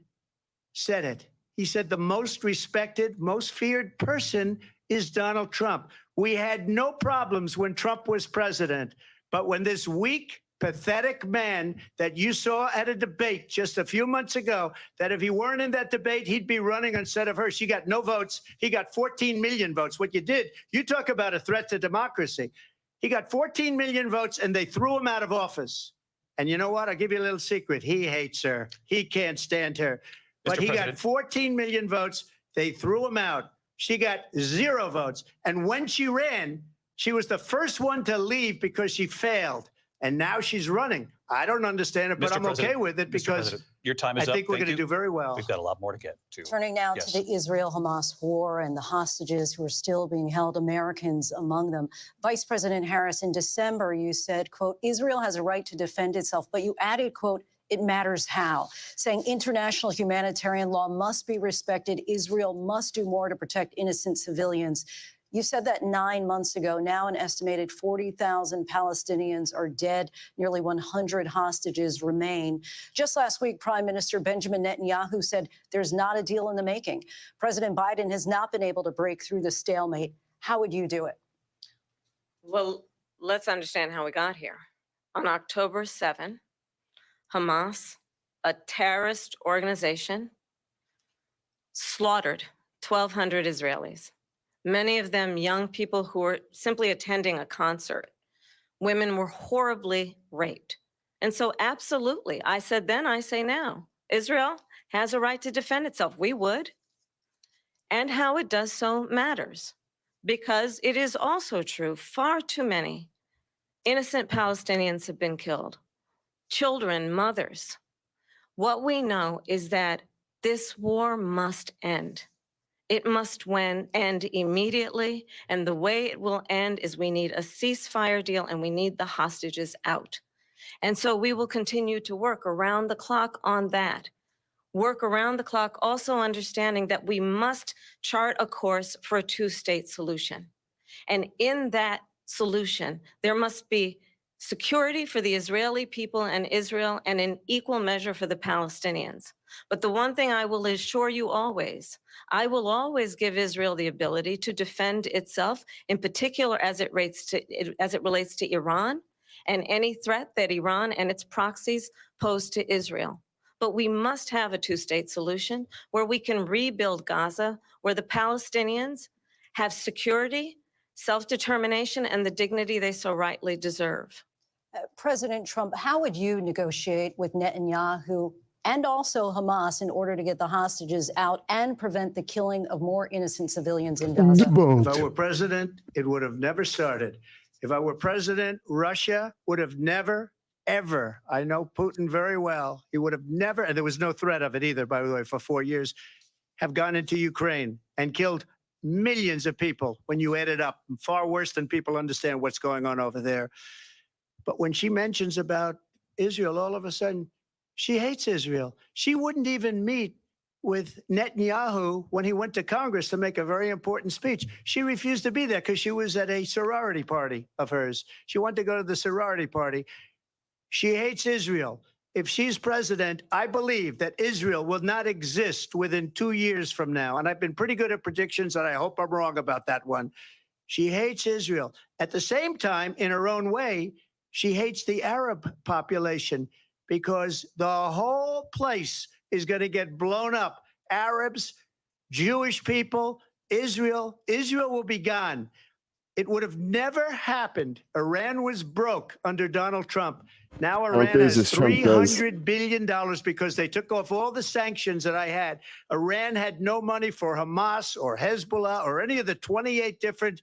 said it. He said the most respected, most feared person is Donald Trump. We had no problems when Trump was president, but when this weak, pathetic man that you saw at a debate just a few months ago, that if he weren't in that debate, he'd be running instead of her. She got no votes. He got 14 million votes. What you did, you talk about a threat to democracy. He got 14 million votes, and they threw him out of office. And you know what? I'll give you a little secret. He hates her. He can't stand her. But he got 14 million votes. They threw him out. She got 0 votes. And when she ran, she was the first one to leave because she failed. And now she's running. I don't understand it, but I'm okay with it because your time is I up. think we're Thank going to you. do very well. We've got a lot more to get to. Turning now Yes. to the Israel-Hamas war and the hostages who are still being held, Americans among them. Vice President Harris, in December, you said, quote, Israel has a right to defend itself, but you added, quote, it matters how, saying international humanitarian law must be respected. Israel must do more to protect innocent civilians. You said that 9 months ago. Now an estimated 40,000 Palestinians are dead. Nearly 100 hostages remain. Just last week, Prime Minister Benjamin Netanyahu said there's not a deal in the making. President Biden has not been able to break through the stalemate. How would you do it? Well, let's understand how we got here. On October 7, Hamas, a terrorist organization, slaughtered 1,200 Israelis. Many of them young people who were simply attending a concert. Women were horribly raped. And so absolutely, I said then, I say now, Israel has a right to defend itself. We would. And how it does so matters, because it is also true, far too many innocent Palestinians have been killed. Children, mothers. What we know is that this war must end. It must end immediately, and the way it will end is we need a ceasefire deal and we need the hostages out. And so we will continue to work around the clock on that. Work around the clock, also understanding that we must chart a course for a two-state solution. And in that solution, there must be security for the Israeli people and Israel, and in equal measure for the Palestinians. But the one thing I will assure you always, I will always give Israel the ability to defend itself, in particular as it relates to Iran and any threat that Iran and its proxies pose to Israel. But we must have a two-state solution where we can rebuild Gaza, where the Palestinians have security, self-determination, and the dignity they so rightly deserve. President Trump, how would you negotiate with Netanyahu and also Hamas in order to get the hostages out and prevent the killing of more innocent civilians in Gaza? If I were president, it would have never started. If I were president, Russia would have never, ever, I know Putin very well, he would have never, and there was no threat of it either, by the way, for 4 years, have gone into Ukraine and killed millions of people when you add it up, far worse than people understand what's going on over there. But when she mentions about Israel, all of a sudden, she hates Israel. She wouldn't even meet with Netanyahu when he went to Congress to make a very important speech. She refused to be there because she was at a sorority party of hers. She wanted to go to the sorority party. She hates Israel. If she's president, I believe that Israel will not exist within 2 years from now. And I've been pretty good at predictions, and I hope I'm wrong about that one. She hates Israel. At the same time, in her own way, she hates the Arab population because the whole place is going to get blown up. Arabs, Jewish people, Israel will be gone. It would have never happened. Iran was broke under Donald Trump. Now Iran has $300 billion because they took off all the sanctions that I had. Iran had no money for Hamas or Hezbollah or any of the 28 different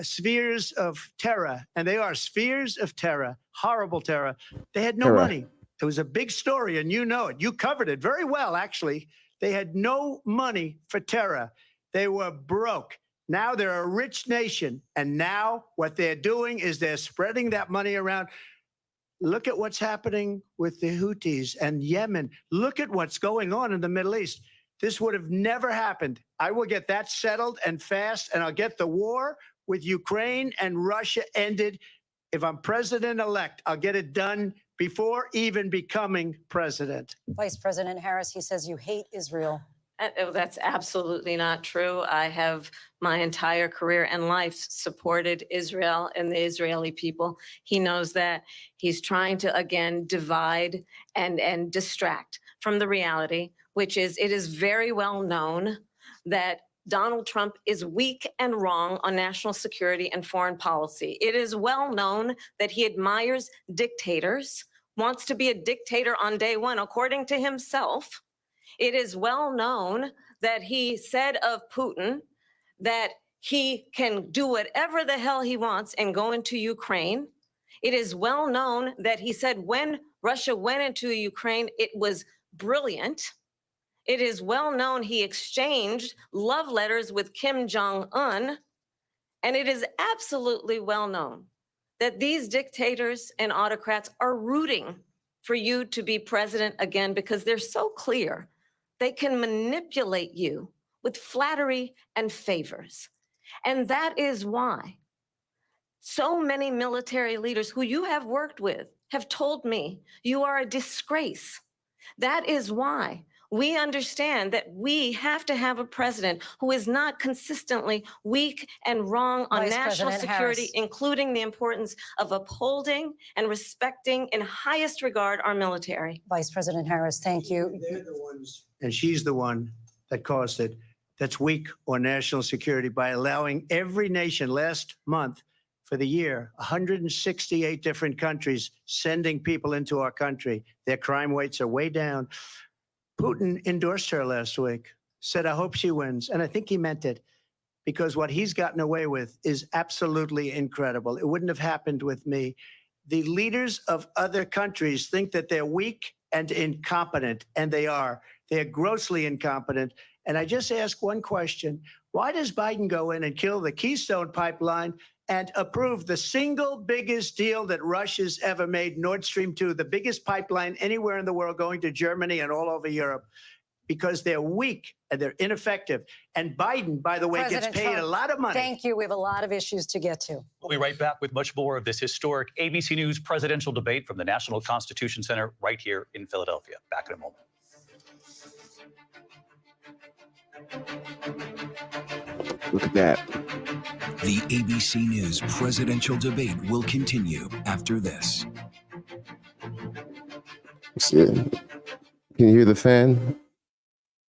spheres of terror, and they are spheres of terror, horrible terror. They had no money. It was a big story, and you know it. You covered it very well, actually. They had no money for terror. They were broke. Now they're a rich nation, and now what they're doing is they're spreading that money around. Look at what's happening with the Houthis and Yemen. Look at what's going on in the Middle East. This would have never happened. I will get that settled and fast, and I'll get the war with Ukraine and Russia ended. If I'm president-elect, I'll get it done before even becoming president. Vice President Harris, he says you hate Israel. That's absolutely not true. I have my entire career and life supported Israel and the Israeli people. He knows that. He's trying to, again, divide and distract from the reality, which is it is very well known that Donald Trump is weak and wrong on national security and foreign policy. It is well known that he admires dictators, wants to be a dictator on day one, according to himself. It is well known that he said of Putin that he can do whatever the hell he wants and go into Ukraine. It is well known that he said when Russia went into Ukraine, it was brilliant. It is well known he exchanged love letters with Kim Jong-un. And it is absolutely well known that these dictators and autocrats are rooting for you to be president again because they're so clear. They can manipulate you with flattery and favors. And that is why so many military leaders who you have worked with have told me you are a disgrace. That is why we understand that we have to have a president who is not consistently weak and wrong on national security, including the importance of upholding and respecting in highest regard our military. Vice President Harris, thank you. They're the ones, and she's the one that caused it, that's weak on national security by allowing every nation last month for the year, 168 different countries sending people into our country. Their crime rates are way down. Putin endorsed her last week, said, I hope she wins. And I think he meant it because what he's gotten away with is absolutely incredible. It wouldn't have happened with me. The leaders of other countries think that they're weak and incompetent, and they are. They're grossly incompetent. And I just ask one question. Why does Biden go in and kill the Keystone Pipeline and approve the single biggest deal that Russia's ever made, Nord Stream 2, the biggest pipeline anywhere in the world going to Germany and all over Europe? Because they're weak and they're ineffective. And Biden, by the way, gets paid a lot of money. Thank you. We have a lot of issues to get to. We'll be right back with much more of this historic ABC News presidential debate from the National Constitution Center right here in Philadelphia. Back in a moment. Look at that. The ABC News presidential debate will continue after this. See it. Can you hear the fan?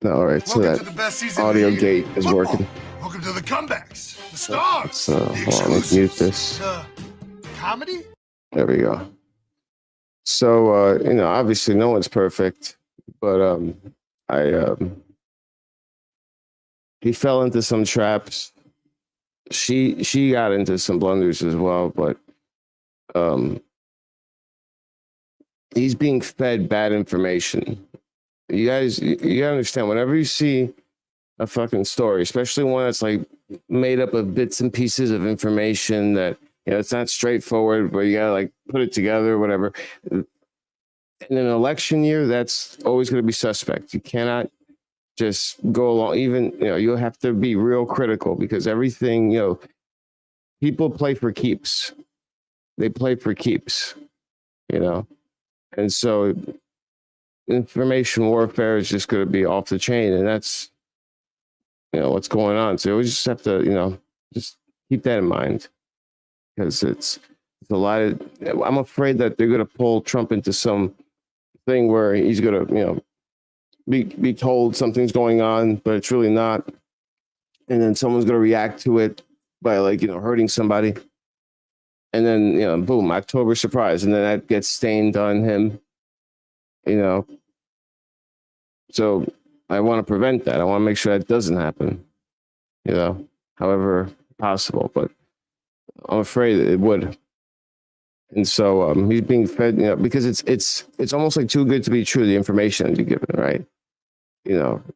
No, all right. So Welcome to that the best season audio of the year. gate is Football. working. Welcome to the comebacks, the stars, So the hold on, let's exclusives, mute this. the comedy. There we go. So obviously no one's perfect, but he fell into some traps. She got into some blunders as well, but he's being fed bad information. You gotta understand, whenever you see a fucking story, especially one that's like made up of bits and pieces of information that, it's not straightforward, but you gotta like put it together, whatever. In an election year, that's always going to be suspect. You cannot just go along. Even, you'll have to be real critical, because everything, people play for keeps. They play for keeps, and so information warfare is just going to be off the chain, and that's, what's going on. So we just have to, just keep that in mind, because it's a lot of, I'm afraid that they're going to pull Trump into some thing where he's going to, be told something's going on, but it's really not. And then someone's going to react to it by hurting somebody. And then, boom, October surprise. And then that gets stained on him, So I want to prevent that. I want to make sure that doesn't happen, however possible. But I'm afraid it would. And so he's being fed, because it's almost like too good to be true, the information that you're given, right?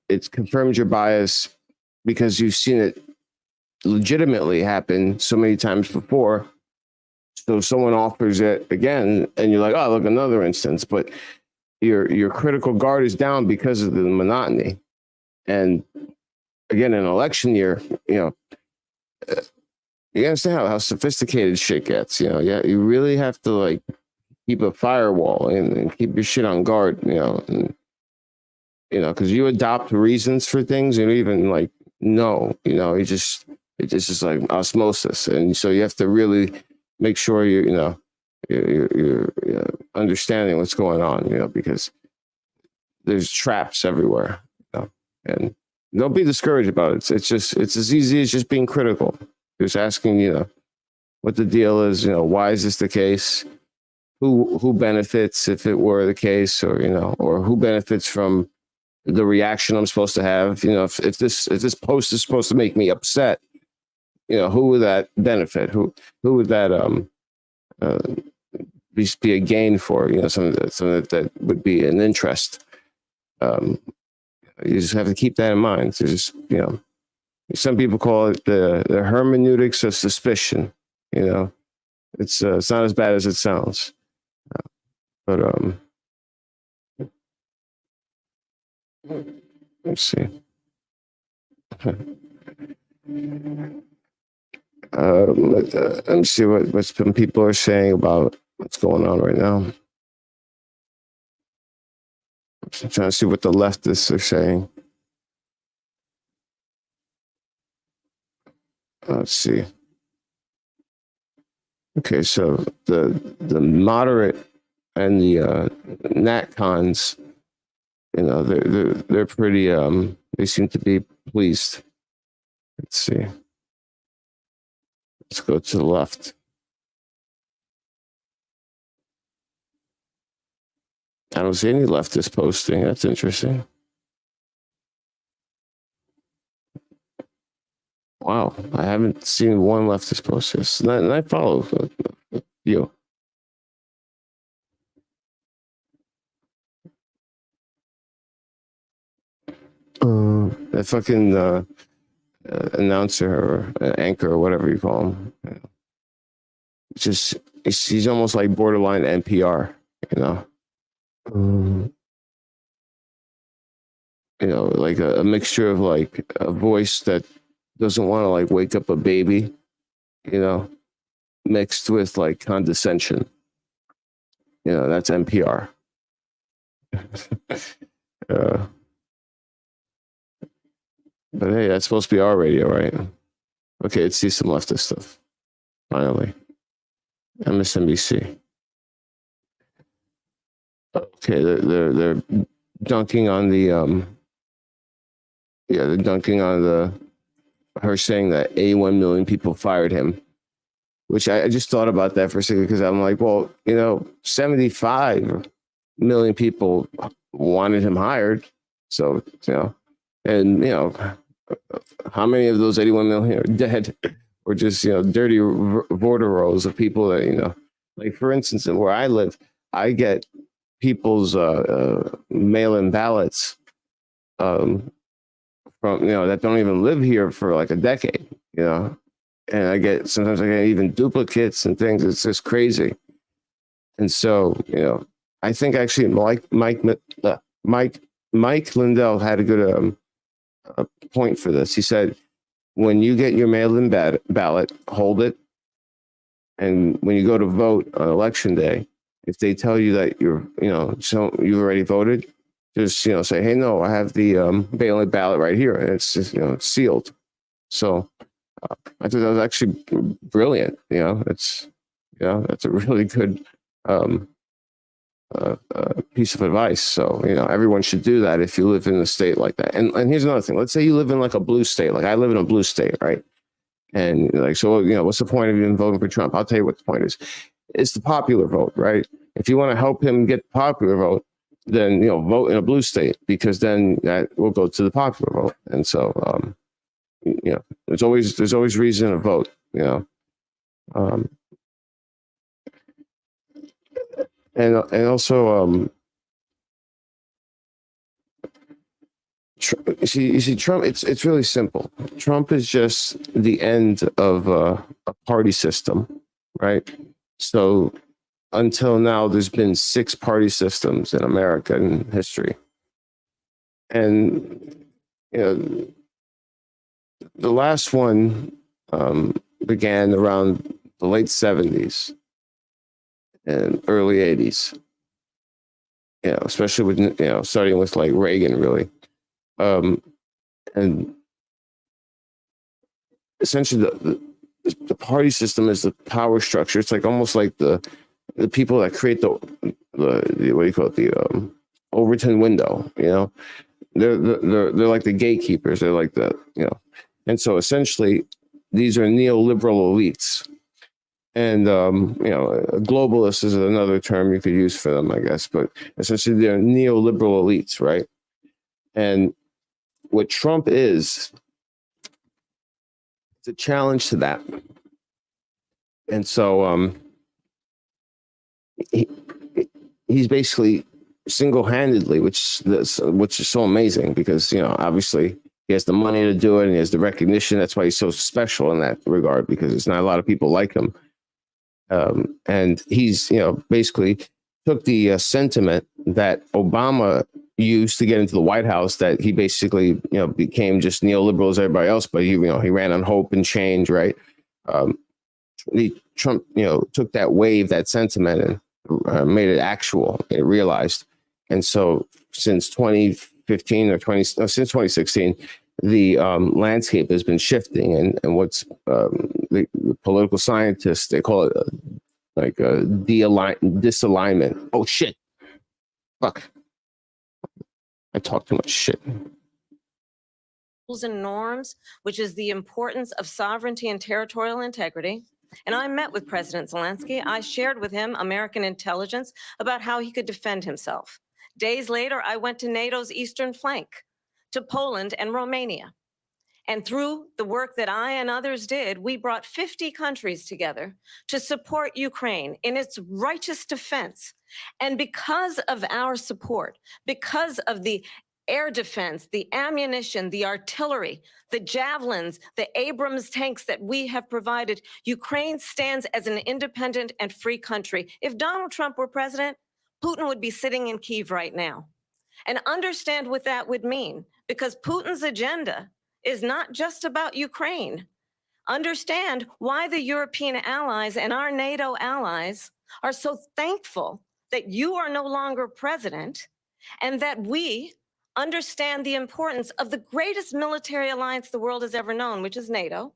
It confirms your bias because you've seen it legitimately happen so many times before. So someone offers it again, and you're like, oh, look, another instance. But your critical guard is down because of the monotony. And again, in an election year, you understand how sophisticated shit gets, you really have to keep a firewall and keep your shit on guard, because you adopt reasons for things and even it just is like osmosis. And so you have to really make sure you're understanding what's going on, because there's traps everywhere, and don't be discouraged about it. It's as easy as just being critical. Just asking, what the deal is, why is this the case? Who benefits if it were the case, or who benefits from the reaction I'm supposed to have? If this post is supposed to make me upset, who would that benefit? Who would that be a gain for? Something that would be an interest. You just have to keep that in mind. So just some people call it the hermeneutics of suspicion. It's not as bad as it sounds. But let's see. Let me see what some people are saying about what's going on right now. I'm trying to see what the leftists are saying. Let's see. Okay, so the moderate and the NatCons, they're pretty. They seem to be pleased. Let's see. Let's go to the left. I don't see any leftists posting. That's interesting. Wow, I haven't seen one leftist post this. And I follow you. That fucking announcer or anchor or whatever you call him. He's almost like borderline NPR, like a mixture of like a voice that doesn't want to wake up a baby, mixed with like condescension. That's NPR. But hey, that's supposed to be our radio, right? Okay, let's see some leftist stuff. Finally. MSNBC. Okay, they're dunking on the dunking on her saying that 81 million people fired him, which I just thought about that for a second because I'm like, well, 75 million people wanted him hired. So, and how many of those 81 million are dead or just, dirty voter rolls of people that, like for instance, where I live, I get people's mail-in ballots from, that don't even live here for like a decade, and sometimes I get even duplicates and things. It's just crazy. And so, I think actually Mike Lindell had a good point for this. He said, when you get your mail-in ballot, hold it. And when you go to vote on election day, if they tell you that so you already voted, just, say, hey, no, I have the mail-in ballot right here. And it's just, it's sealed. So I thought that was actually brilliant. That's a really good piece of advice. So, everyone should do that if you live in a state like that. And here's another thing. Let's say you live in like a blue state. Like I live in a blue state, right? And like, so, what's the point of even voting for Trump? I'll tell you what the point is. It's the popular vote, right? If you want to help him get the popular vote, then, vote in a blue state, because then that will go to the popular vote. And so, there's always reason to vote, and also, you see, Trump. It's really simple. Trump is just the end of a party system, right? So until now, there's been 6 party systems in American history, and the last one began around the late 70s and early 80s. Especially with starting with like Reagan, really. And essentially the party system is the power structure. It's like almost like the people that create the what do you call it, the Overton window. They're like the gatekeepers. They're like the and so essentially these are neoliberal elites. And globalist is another term you could use for them, I guess. But essentially they're neoliberal elites, right? And what Trump is, it's a challenge to that. And so he's basically single-handedly, which is so amazing because, obviously he has the money to do it and he has the recognition. That's why he's so special in that regard, because there's not a lot of people like him. And he's, basically took the sentiment that Obama used to get into the White House, that he basically, became just neoliberal as everybody else, but he ran on hope and change, right? Trump, took that wave, that sentiment, and made it actual. It realized, and so since 2015 since 2016, the landscape has been shifting, and what's the political scientists, they call it like a disalignment. Oh shit! Fuck. I talk too much shit. Rules and norms, which is the importance of sovereignty and territorial integrity. And I met with President Zelensky. I shared with him American intelligence about how he could defend himself. Days later, I went to NATO's eastern flank, to Poland and Romania. And through the work that I and others did, we brought 50 countries together to support Ukraine in its righteous defense. And because of our support, because of the air defense, the ammunition, the artillery, the javelins, the Abrams tanks that we have provided, Ukraine stands as an independent and free country. If Donald Trump were president, Putin would be sitting in Kyiv right now. And understand what that would mean, because Putin's agenda is not just about Ukraine. Understand why the European allies and our NATO allies are so thankful that you are no longer president, and that we understand the importance of the greatest military alliance the world has ever known, which is NATO,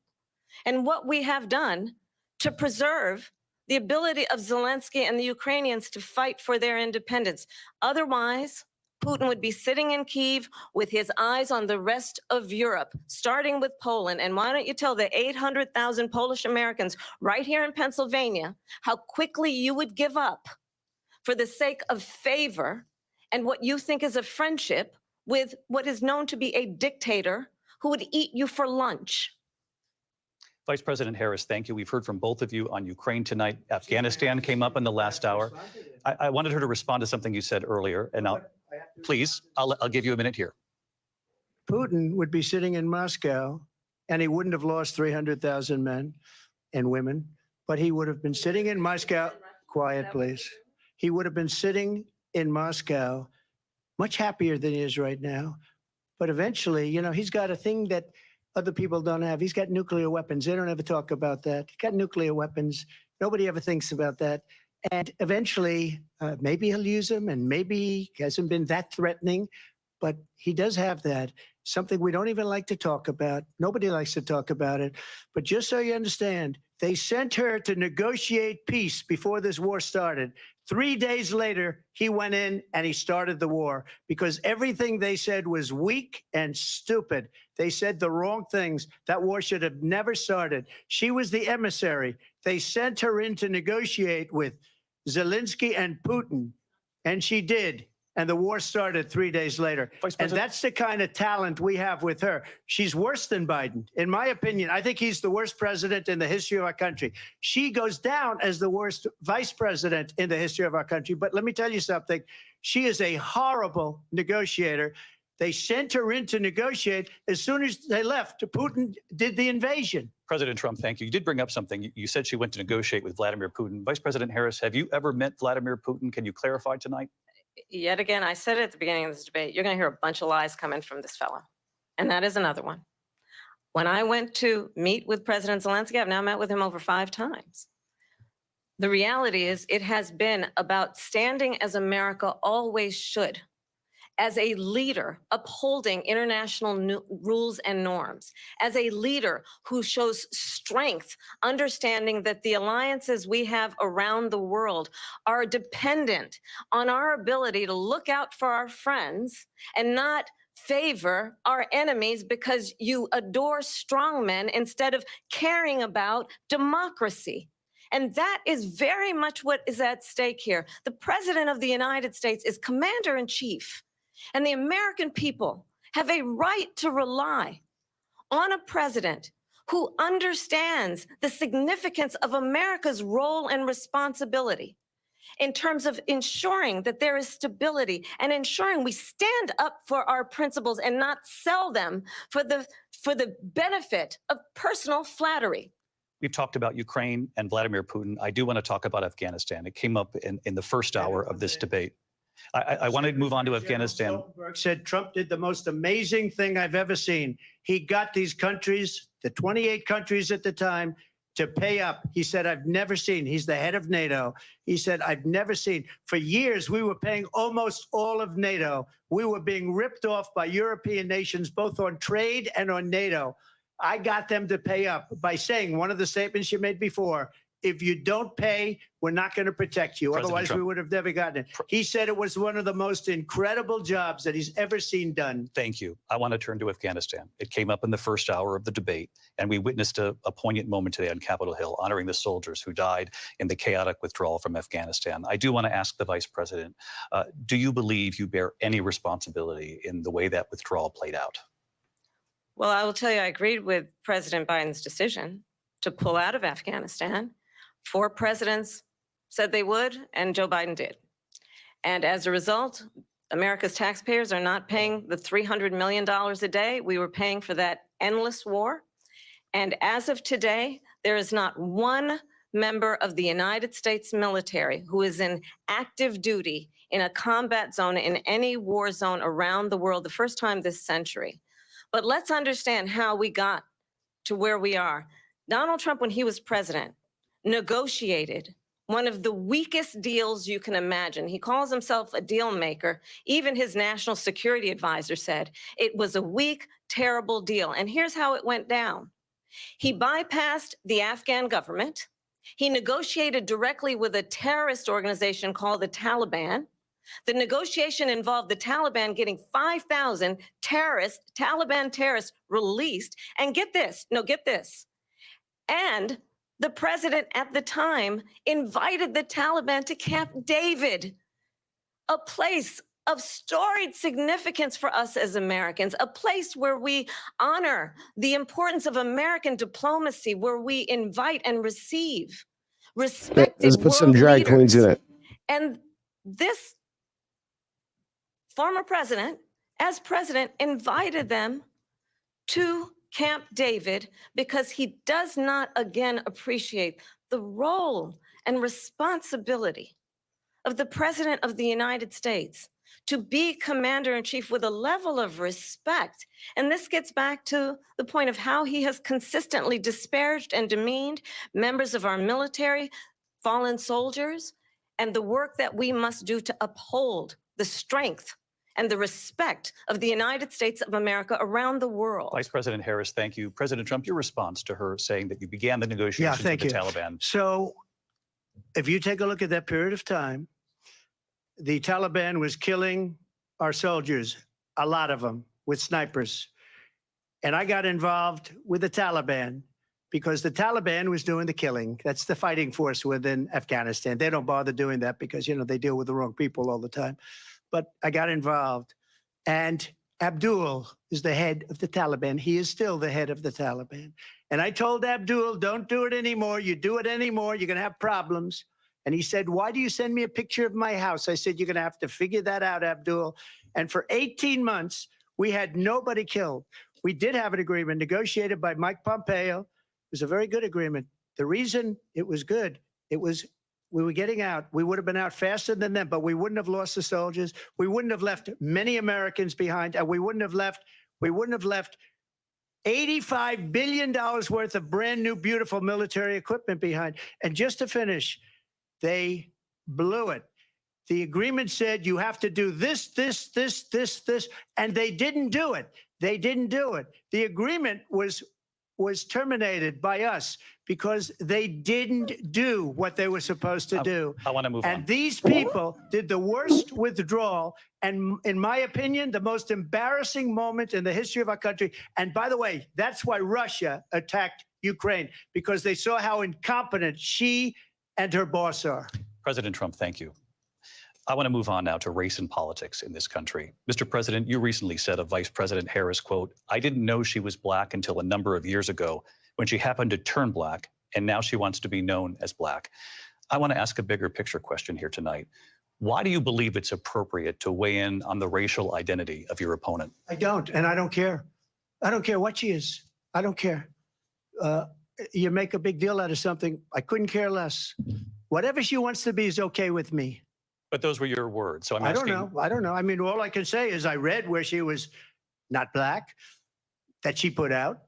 and what we have done to preserve the ability of Zelensky and the Ukrainians to fight for their independence. Otherwise, Putin would be sitting in Kyiv with his eyes on the rest of Europe, starting with Poland. And why don't you tell the 800,000 Polish Americans right here in Pennsylvania how quickly you would give up for the sake of favor and what you think is a friendship with what is known to be a dictator who would eat you for lunch? Vice President Harris, thank you. We've heard from both of you on Ukraine tonight. Afghanistan came up in the last hour. I wanted her to respond to something you said earlier, and please, I'll give you a minute here. Putin would be sitting in Moscow and he wouldn't have lost 300,000 men and women, but he would have been sitting in Moscow. Quiet, please. He would have been sitting in Moscow much happier than he is right now. But eventually, you know, he's got a thing that other people don't have. He's got nuclear weapons. They don't ever talk about that. He's got nuclear weapons. Nobody ever thinks about that. And eventually, maybe he'll use them, and maybe he hasn't been that threatening, but he does have that. Something we don't even like to talk about. Nobody likes to talk about it. But just so you understand, they sent her to negotiate peace before this war started. 3 days later, he went in and he started the war because everything they said was weak and stupid. They said the wrong things. That war should have never started. She was the emissary. They sent her in to negotiate with Zelensky and Putin, and she did. And the war started 3 days later. Vice And President- that's the kind of talent we have with her. She's worse than Biden. In my opinion, I think he's the worst president in the history of our country. She goes down as the worst vice president in the history of our country. But let me tell you something. She is a horrible negotiator. They sent her in to negotiate. As soon as they left, Putin did the invasion. President Trump, thank you. You did bring up something. You said she went to negotiate with Vladimir Putin. Vice President Harris, have you ever met Vladimir Putin? Can you clarify tonight? Yet again, I said it at the beginning of this debate, you're going to hear a bunch of lies coming from this fellow. And that is another one. When I went to meet with President Zelensky, I've now met with him over 5 times. The reality is it has been about standing as America always should, as a leader upholding international rules and norms, as a leader who shows strength, understanding that the alliances we have around the world are dependent on our ability to look out for our friends and not favor our enemies because you adore strong men instead of caring about democracy. And that is very much what is at stake here. The President of the United States is commander in chief. And the American people have a right to rely on a president who understands the significance of America's role and responsibility in terms of ensuring that there is stability and ensuring we stand up for our principles and not sell them for the benefit of personal flattery. We've talked about Ukraine and Vladimir Putin. I do want to talk about Afghanistan. It came up in the first hour of this debate. I want to move on to Afghanistan. Stoltenberg said Trump did the most amazing thing I've ever seen. He got these countries, the 28 countries at the time, to pay up. He said, I've never seen. He's the head of NATO. He said, I've never seen. For years, we were paying almost all of NATO. We were being ripped off by European nations, both on trade and on NATO. I got them to pay up by saying one of the statements you made before, if you don't pay, we're not going to protect you. President Otherwise, Trump. we would have never gotten it. He said it was one of the most incredible jobs that he's ever seen done. Thank you. I want to turn to Afghanistan. It came up in the first hour of the debate, and we witnessed a poignant moment today on Capitol Hill, honoring the soldiers who died in the chaotic withdrawal from Afghanistan. I do want to ask the Vice President, do you believe you bear any responsibility in the way that withdrawal played out? Well, I will tell you, I agreed with President Biden's decision to pull out of Afghanistan. 4 presidents said they would, and Joe Biden did. And as a result, America's taxpayers are not paying the $300 million a day we were paying for that endless war. And as of today, there is not one member of the United States military who is in active duty in a combat zone in any war zone around the world, the first time this century. But let's understand how we got to where we are. Donald Trump, when he was president, negotiated one of the weakest deals you can imagine. He calls himself a deal maker. Even his national security advisor said it was a weak, terrible deal. And here's how it went down. He bypassed the Afghan government. He negotiated directly with a terrorist organization called the Taliban. The negotiation involved the Taliban getting 5,000 Taliban terrorists released. And get this, get this. And the president at the time invited the Taliban to Camp David, a place of storied significance for us as Americans, a place where we honor the importance of American diplomacy, where we invite and receive respected Let's put some world drag queens in leaders. it. And this former president, as president, invited them to Camp David because he does not again appreciate the role and responsibility of the President of the United States to be commander in chief with a level of respect. And this gets back to the point of how he has consistently disparaged and demeaned members of our military, fallen soldiers, and the work that we must do to uphold the strength and the respect of the United States of America around the world. Vice President Harris, thank you. President Trump, your response to her saying that you began the negotiations with thank the you. Taliban. So if you take a look at that period of time, the Taliban was killing our soldiers, a lot of them, with snipers. And I got involved with the Taliban because the Taliban was doing the killing. That's the fighting force within Afghanistan. They don't bother doing that because, they deal with the wrong people all the time. But I got involved. And Abdul is the head of the Taliban. He is still the head of the Taliban. And I told Abdul, don't do it anymore. You do it anymore, you're going to have problems. And he said, why do you send me a picture of my house? I said, you're going to have to figure that out, Abdul. And for 18 months, we had nobody killed. We did have an agreement negotiated by Mike Pompeo. It was a very good agreement. The reason it was good, we were getting out. We would have been out faster than them, but we wouldn't have lost the soldiers. We wouldn't have left many Americans behind, and we wouldn't have left $85 billion worth of brand new, beautiful military equipment behind. And just to finish, they blew it. The agreement said you have to do this, and they didn't do it. They didn't do it. The agreement was terminated by us because they didn't do what they were supposed to do. I want to move And on. these people did the worst withdrawal, and in my opinion, the most embarrassing moment in the history of our country. And by the way, that's why Russia attacked Ukraine, because they saw how incompetent she and her boss are. President Trump, thank you. I want to move on now to race and politics in this country. Mr. President, you recently said of Vice President Harris, quote, I didn't know she was black until a number of years ago when she happened to turn black, and now she wants to be known as black. I want to ask a bigger picture question here tonight. Why do you believe it's appropriate to weigh in on the racial identity of your opponent? I don't, and I don't care. I don't care what she is. I don't care. You make a big deal out of something. I couldn't care less. Whatever she wants to be is okay with me. But those were your words. So I'm I asking. don't know. I don't know. I mean, all I can say is I read where she was not black, that she put out,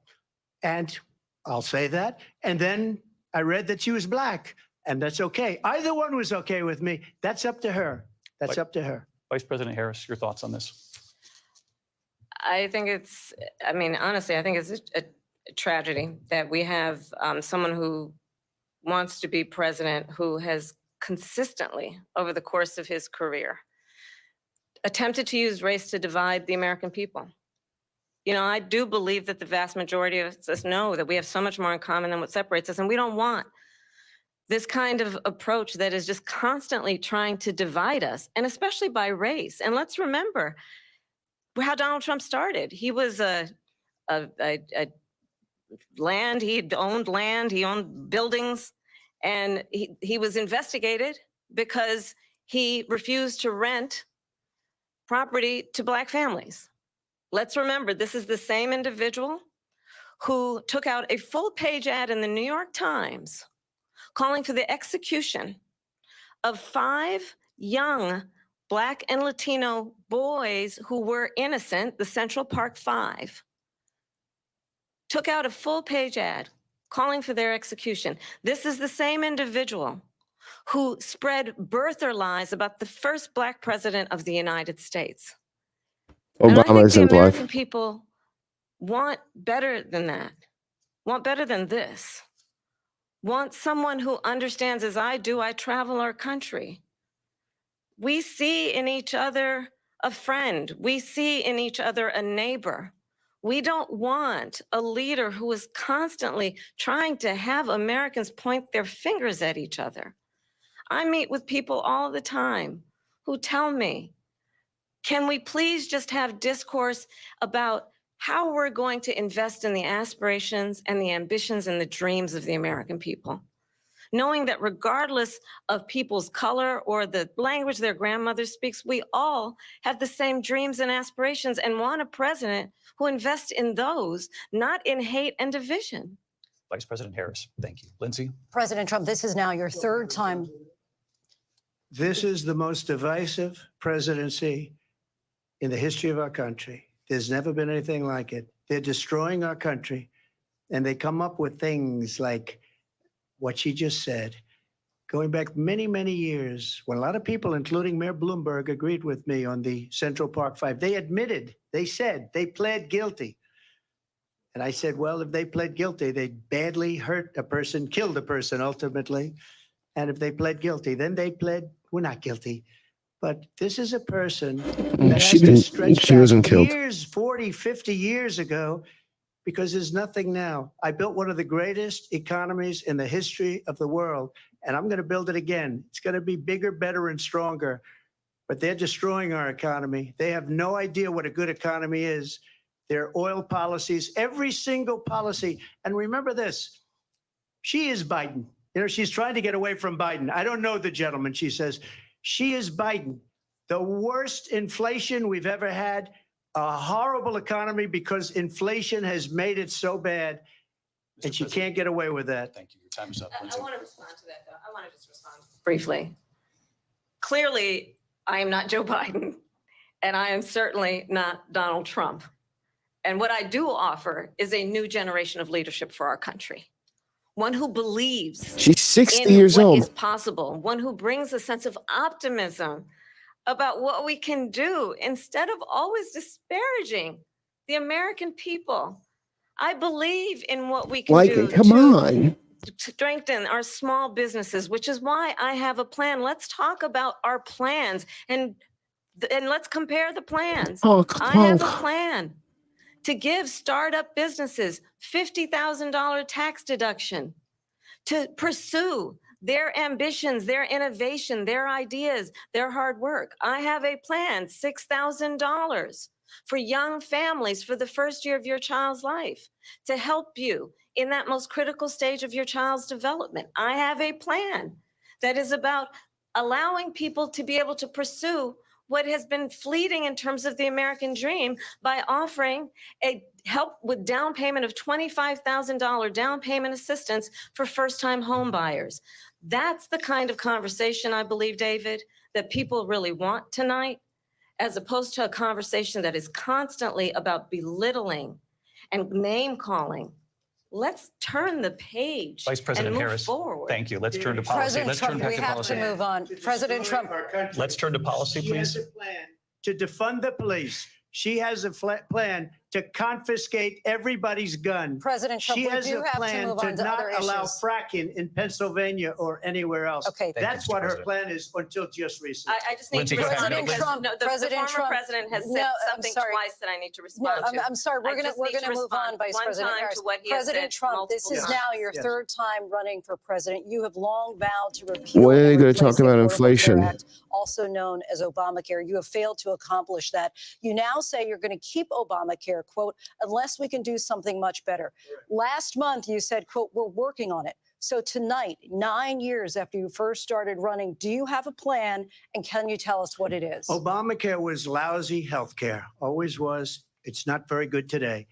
and I'll say that. And then I read that she was black, and that's okay. Either one was okay with me. That's up to her. That's up to her. Vice President Harris, your thoughts on this? I think honestly, I think it's a tragedy that we have someone who wants to be president who has consistently, over the course of his career, attempted to use race to divide the American people. I do believe that the vast majority of us know that we have so much more in common than what separates us, and we don't want this kind of approach that is just constantly trying to divide us, and especially by race. And let's remember how Donald Trump started. He was land, he owned buildings, and he was investigated because he refused to rent property to Black families. Let's remember, this is the same individual who took out a full-page ad in the New York Times calling for the execution of 5 young Black and Latino boys who were innocent, the Central Park 5. Took out a full-page ad calling for their execution. This is the same individual who spread birther lies about the first Black president of the United States. And I Obama think the isn't American black. people want better than that, want better than this, want someone who understands, as I do, I travel our country, We see in each other a friend. We see in each other a neighbor. We don't want a leader who is constantly trying to have Americans point their fingers at each other. I meet with people all the time who tell me, can we please just have discourse about how we're going to invest in the aspirations and the ambitions and the dreams of the American people? Knowing that regardless of people's color or the language their grandmother speaks, we all have the same dreams and aspirations and want a president who invests in those, not in hate and division. Vice President Harris, thank you. Lindsay? President Trump, this is now your third time. This is the most divisive presidency in the history of our country. There's never been anything like it. They're destroying our country, and they come up with things like what she just said, going back many, many years, when a lot of people, including Mayor Bloomberg, agreed with me on the Central Park Five. They admitted, they said, they pled guilty. And I said, well, if they pled guilty, they badly hurt a person, killed a person ultimately. And if they pled guilty, then they pled, we're not guilty. But this is a person that She has to didn't. stretch She back wasn't killed. years, 40, 50 years ago, because there's nothing now. I built one of the greatest economies in the history of the world, and I'm going to build it again. It's going to be bigger, better, and stronger. But they're destroying our economy. They have no idea what a good economy is. Their oil policies, every single policy. And remember this, she is Biden. You know, she's trying to get away from Biden. I don't know the gentleman, she says. She is Biden. The worst inflation we've ever had, a horrible economy because inflation has made it so bad, Mr. and she President, can't get away with that. Thank you. Your time is up. I Lindsay? want to respond to that, though. I want to just respond briefly. Clearly, I am not Joe Biden, and I am certainly not Donald Trump. And what I do offer is a new generation of leadership for our country. One who believes She's 60 in years what old. is possible, one who brings a sense of optimism about what we can do instead of always disparaging the American people. I believe in what we can do Come on. to strengthen our small businesses, which is why I have a plan. Let's talk about our plans and let's compare the plans. Honk, I have a honk. plan to give startup businesses $50,000 tax deduction, to pursue their ambitions, their innovation, their ideas, their hard work. I have a plan, $6,000 for young families for the first year of your child's life to help you in that most critical stage of your child's development. I have a plan that is about allowing people to be able to pursue what has been fleeting in terms of the American dream by offering a help with down payment of $25,000 down payment assistance for first-time home buyers. That's the kind of conversation, I believe, David, that people really want tonight, as opposed to a conversation that is constantly about belittling and name-calling. Let's turn the page Vice President and move Harris, forward. thank you. Let's turn to policy. President Let's turn Trump, back we to have policy. to move on. President Trump, Let's turn to policy, She has please. a plan to defund the police. She has a plan to confiscate everybody's gun. President Trump, She we has do a have to plan move to on to not other allow issues. fracking in Pennsylvania or anywhere else. Okay. Thank you, That's Mr. what her President. plan is until just recently. I just need Lindsay, to go ahead. respond President because Trump- the President former Trump- president has No, said I'm something sorry. twice that I need to No, respond to. I'm sorry. I We're just gonna need to move on, respond Vice one President time Harris. to what he has President said Trump, this multiple is times. now your Yes. third time running for president. You have long vowed to repeal. When are they and gonna replace talk the about Affordable inflation? Care Act, also known as Obamacare. You have failed to accomplish that. You now say you're going to keep Obamacare, quote, unless we can do something much better. Last month, you said, quote, we're working on it. So tonight, 9 years after you first started running, do you have a plan, and can you tell us what it is? Obamacare was lousy health care, always was. It's not very good today.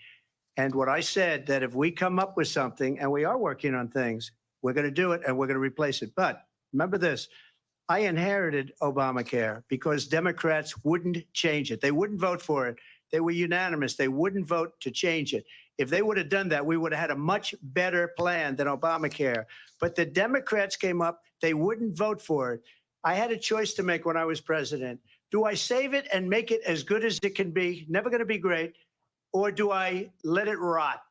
And what I said, that if we come up with something, and we are working on things, we're going to do it and we're going to replace it. But remember this, I inherited Obamacare because Democrats wouldn't change it. They wouldn't vote for it. They were unanimous. They wouldn't vote to change it. If they would have done that, we would have had a much better plan than Obamacare. But the Democrats came up, they wouldn't vote for it. I had a choice to make when I was president. Do I save it and make it as good as it can be, never going to be great, or do I let it rot?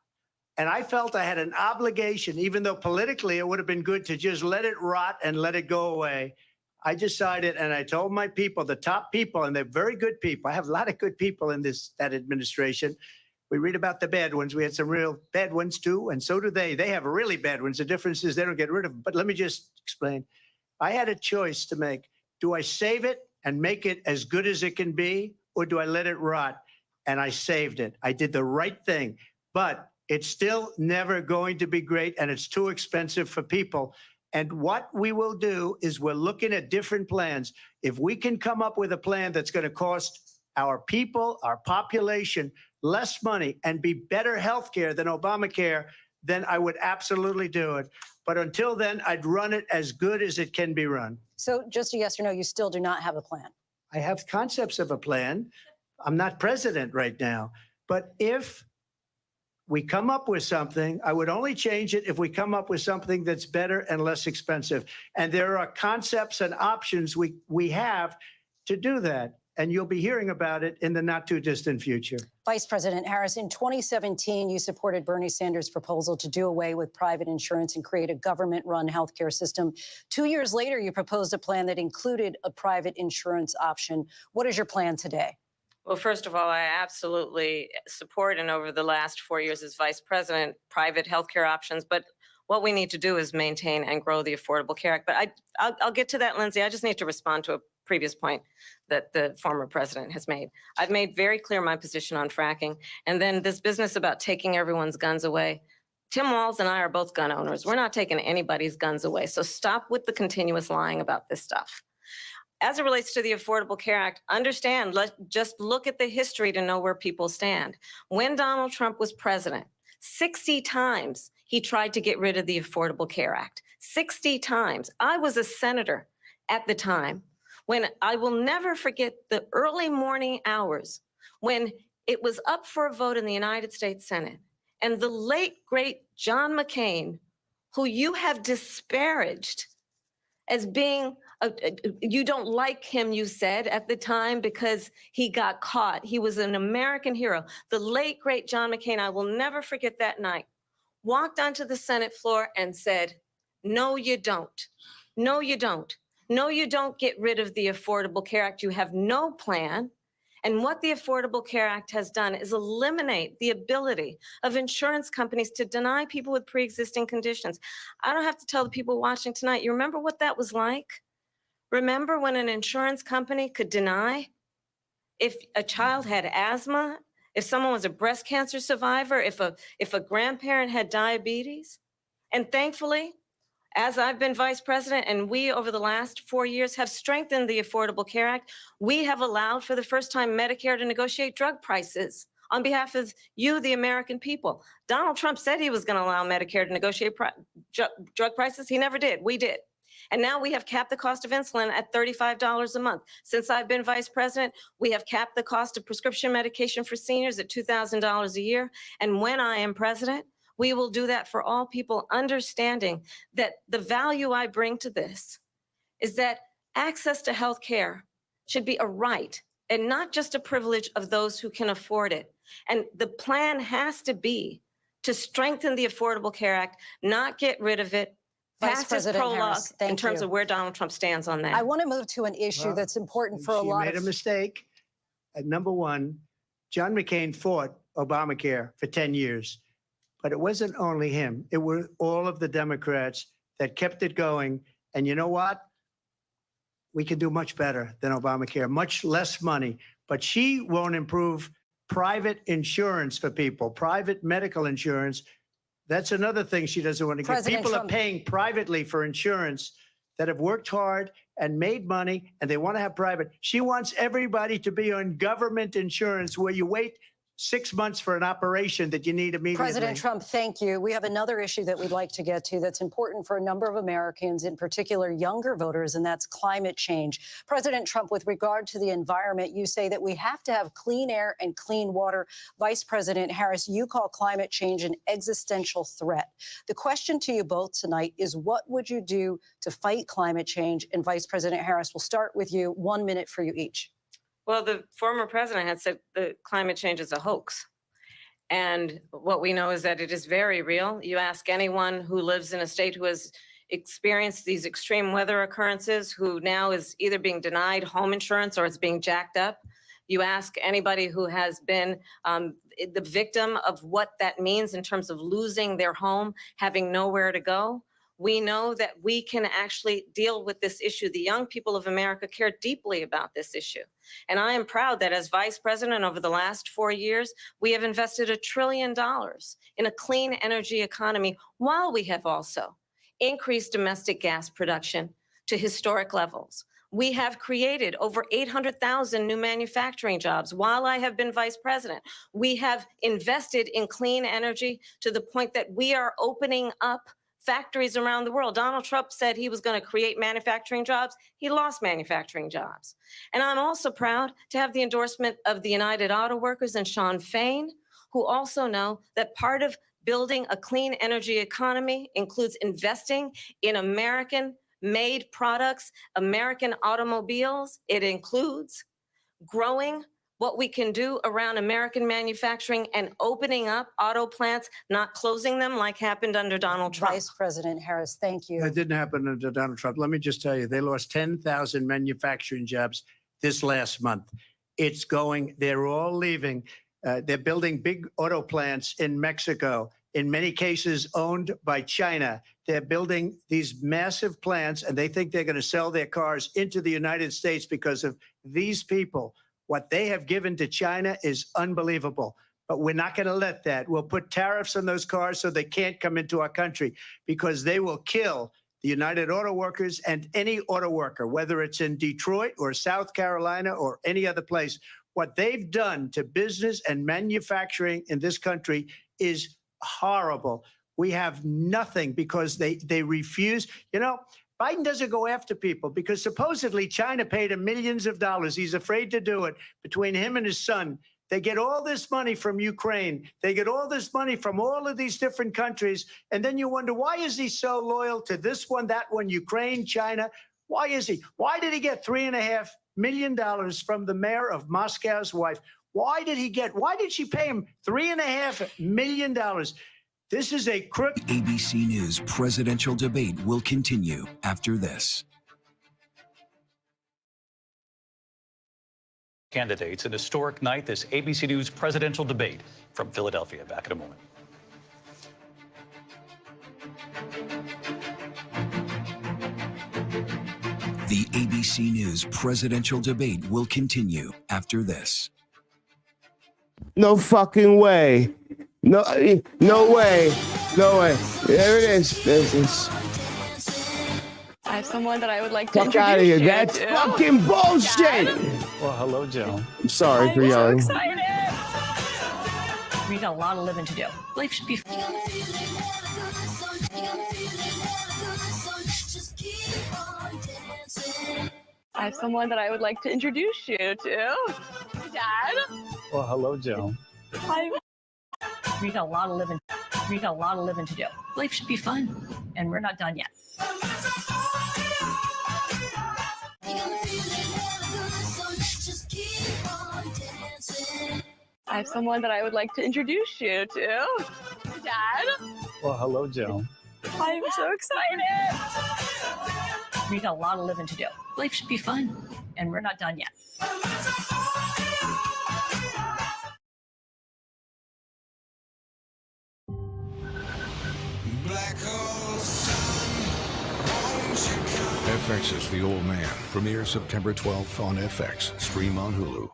And I felt I had an obligation, even though politically it would have been good to just let it rot and let it go away. I decided, and I told my people, the top people, and they're very good people. I have a lot of good people in that administration. We read about the bad ones. We had some real bad ones too, and so do they. They have really bad ones. The difference is they don't get rid of them. But let me just explain. I had a choice to make. Do I save it and make it as good as it can be, or do I let it rot? And I saved it. I did the right thing, but it's still never going to be great, and it's too expensive for people. And what we will do is we're looking at different plans. If we can come up with a plan that's going to cost our people, our population, less money and be better health care than Obamacare, then I would absolutely do it. But until then, I'd run it as good as it can be run. So just a yes or no, you still do not have a plan. I have concepts of a plan. I'm not president right now. But if we come up with something, I would only change it if we come up with something that's better and less expensive. And there are concepts and options we have to do that. And you'll be hearing about it in the not too distant future. Vice President Harris, in 2017, you supported Bernie Sanders' proposal to do away with private insurance and create a government-run healthcare system. 2 years later, you proposed a plan that included a private insurance option. What is your plan today? Well, first of all, I absolutely support, and over the last 4 years as vice president, private healthcare options. But what we need to do is maintain and grow the Affordable Care Act. But I'll get to that, Lindsay. I just need to respond to a previous point that the former president has made. I've made very clear my position on fracking. And then this business about taking everyone's guns away. Tim Walz and I are both gun owners. We're not taking anybody's guns away. So stop with the continuous lying about this stuff. As it relates to the Affordable Care Act, understand, just look at the history to know where people stand. When Donald Trump was president, 60 times he tried to get rid of the Affordable Care Act. 60 times. I was a senator at the time when I will never forget the early morning hours when it was up for a vote in the United States Senate. And the late, great John McCain, who you have disparaged as being, you don't like him, you said at the time, because he got caught. He was an American hero. The late, great John McCain, I will never forget that night, walked onto the Senate floor and said, no, you don't. No, you don't. No, you don't get rid of the Affordable Care Act. You have no plan. And what the Affordable Care Act has done is eliminate the ability of insurance companies to deny people with pre-existing conditions. I don't have to tell the people watching tonight, you remember what that was like? Remember when an insurance company could deny if a child had asthma, if someone was a breast cancer survivor, if a grandparent had diabetes? And thankfully, as I've been vice president and we over the last 4 years have strengthened the Affordable Care Act, we have allowed for the first time Medicare to negotiate drug prices on behalf of you, the American people. Donald Trump said he was going to allow Medicare to negotiate drug prices. He never did. We did. And now we have capped the cost of insulin at $35 a month. Since I've been vice president, we have capped the cost of prescription medication for seniors at $2,000 a year. And when I am president, we will do that for all people, understanding that the value I bring to this is that access to health care should be a right and not just a privilege of those who can afford it. And the plan has to be to strengthen the Affordable Care Act, not get rid of it. Vice Pass this President prologue Harris, in thank terms you. of where Donald Trump stands on that. I want to move to an issue Well, that's important for a She lot made a of mistake. At number one, John McCain fought Obamacare for 10 years. But it wasn't only him. It were all of the Democrats that kept it going. And you know what? We can do much better than Obamacare, much less money. But she won't improve private insurance for people, private medical insurance. That's another thing she doesn't want to get. President People Trump- are paying privately for insurance that have worked hard and made money, and they want to have private. She wants everybody to be on government insurance where you wait 6 months for an operation that you need immediately. President Trump, thank you. We have another issue that we'd like to get to that's important for a number of Americans, in particular younger voters, and that's climate change. President Trump, with regard to the environment, you say that we have to have clean air and clean water. Vice President Harris, you call climate change an existential threat. The question to you both tonight is, what would you do to fight climate change? And Vice President Harris, we'll start with you. 1 minute for you each. Well, the former president had said the climate change is a hoax. And what we know is that it is very real. You ask anyone who lives in a state who has experienced these extreme weather occurrences who now is either being denied home insurance or it's being jacked up. You ask anybody who has been the victim of what that means in terms of losing their home, having nowhere to go. We know that we can actually deal with this issue. The young people of America care deeply about this issue. And I am proud that as vice president over the last 4 years, we have invested $1 trillion in a clean energy economy while we have also increased domestic gas production to historic levels. We have created over 800,000 new manufacturing jobs while I have been vice president. We have invested in clean energy to the point that we are opening up factories around the world. Donald Trump said he was going to create manufacturing jobs. He lost manufacturing jobs. And I'm also proud to have the endorsement of the United Auto Workers and Sean Fain, who also know that part of building a clean energy economy includes investing in American-made products, American automobiles. It includes growing what we can do around American manufacturing and opening up auto plants, not closing them like happened under Donald Trump. Vice President Harris, thank you. That didn't happen under Donald Trump. Let me just tell you, they lost 10,000 manufacturing jobs this last month. It's going, they're all leaving. They're building big auto plants in Mexico, in many cases owned by China. They're building these massive plants, and they think they're going to sell their cars into the United States because of these people. What they have given to China is unbelievable. But we're not going to let that. We'll put tariffs on those cars so they can't come into our country, because they will kill the United Auto Workers and any auto worker, whether it's in Detroit or South Carolina or any other place. What they've done to business and manufacturing in this country is horrible. We have nothing because they refuse. You know, Biden doesn't go after people because supposedly China paid him millions of dollars. He's afraid to do it. Between him and his son, they get all this money from Ukraine. They get all this money from all of these different countries. And then you wonder, why is he so loyal to this one, that one, Ukraine, China? Why is he? Why did he get $3.5 million from the mayor of Moscow's wife? Why did she pay him $3.5 million? This is a crook. ABC News presidential debate will continue after this. Candidates, an historic night, this ABC News presidential debate from Philadelphia. Back in a moment. The ABC News presidential debate will continue after this. No fucking way. No way. No way. There it is. This is. I have someone that I would like to Fuck out of here. introduce you That's to. fucking bullshit. Well, hello, Joe. I'm sorry I'm for so yelling. excited. We got a lot of living to do. Life should be I have someone that I would like to introduce you to. Dad. Well, hello, Joe. We got a lot of living. We got a lot of living to do. Life should be fun, and we're not done yet. I have someone that I would like to introduce you to. Dad. Well, hello, Joe. I'm so excited. We got a lot of living to do. Life should be fun, and we're not done yet. FX's The Old Man premieres September 12th on FX. Stream on Hulu.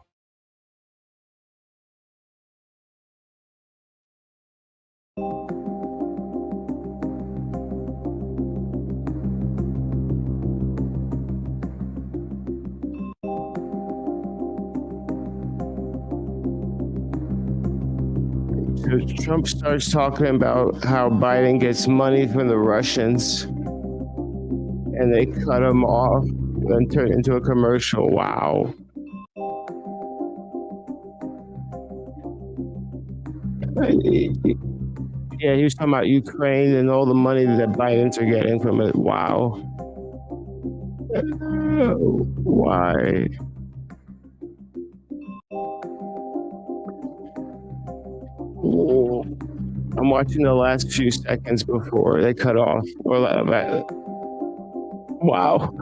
So Trump starts talking about how Biden gets money from the Russians, and they cut him off and turn it into a commercial. Wow. Yeah, he was talking about Ukraine and all the money that Bidens are getting from it. Wow. Why? I'm watching the last few seconds before they cut off. Or Wow.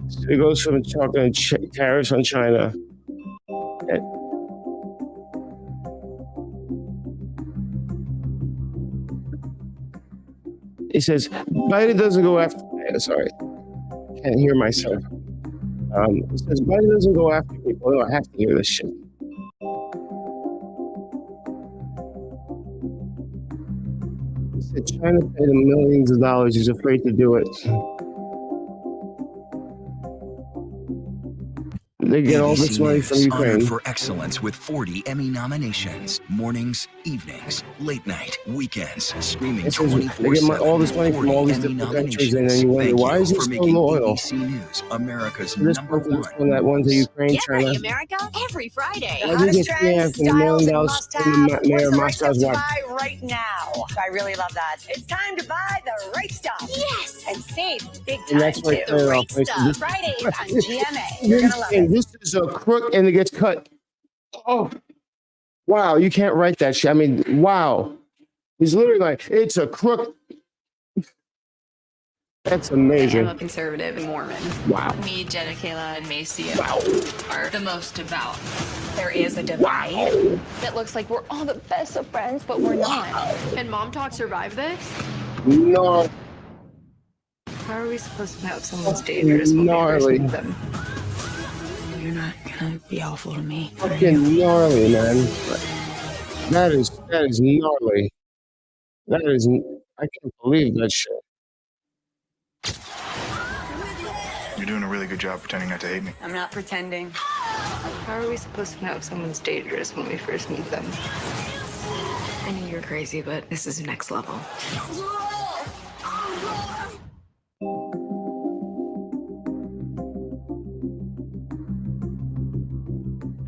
So it goes from talking tariffs on China. It says Biden doesn't go after. Sorry, can't hear myself. It says Biden doesn't go after people. No, I have to hear this shit. It said China paid him millions of dollars. He's afraid to do it. They get all this ABC money from News, Ukraine. honored for excellence with 40 Emmy nominations. Mornings, evenings, late night, weekends, streaming It says they 24/7. get all this money from all these 40 different Emmy countries, and then you wonder, Thank why is he for so making loyal? ABC News America's This number one to this one. one, that one to Ukraine, Get China. ready, America, every Friday. Why did he get $3.5 million from the mayor of Moscow's wife? Right now. I really love that. It's time to buy the right stuff. Yes. And save big time. And that's why too. I The it right off. This- stuff. Fridays on GMA. You're You're going to love saying it. this is a crook and it gets cut. Oh, wow. You can't write that shit. I mean, wow. He's literally like, it's a crook. That's I'm amazing. a conservative Mormon. Wow. Me, Jenna, Kayla, and Macy Wow. are the most devout. There is a divide. It looks like we're all the best of friends, but we're not. And Mom Talk survived this? No, How are we supposed to know if someone's dangerous when we first gnarly. meet them? You're not gonna be awful to me. Fucking gnarly, man. That is gnarly. That is, I can't believe that shit. You're doing a really good job pretending not to hate me. I'm not pretending. How are we supposed to know if someone's dangerous when we first meet them? I know you're crazy, but this is next level.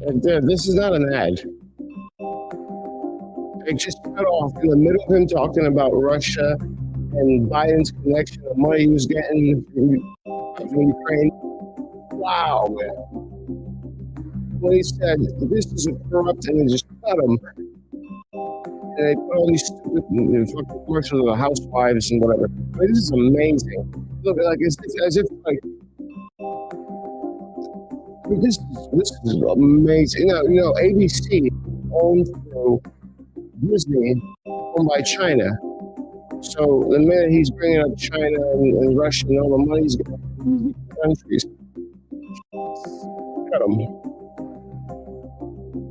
And this is not an ad. It just cut off in the middle of him talking about Russia and Biden's connection, the money he was getting from Ukraine. Wow, man. When he said, this is a corrupt, and they just cut him. And they put all these stupid fucking commercials of the housewives and whatever. I mean, this is amazing. Look, like, it's as if, like, I mean, this is amazing. You know, ABC owned through Disney, owned by China. So the minute he's bringing up China and Russia and all the money he's getting from these countries, cut him.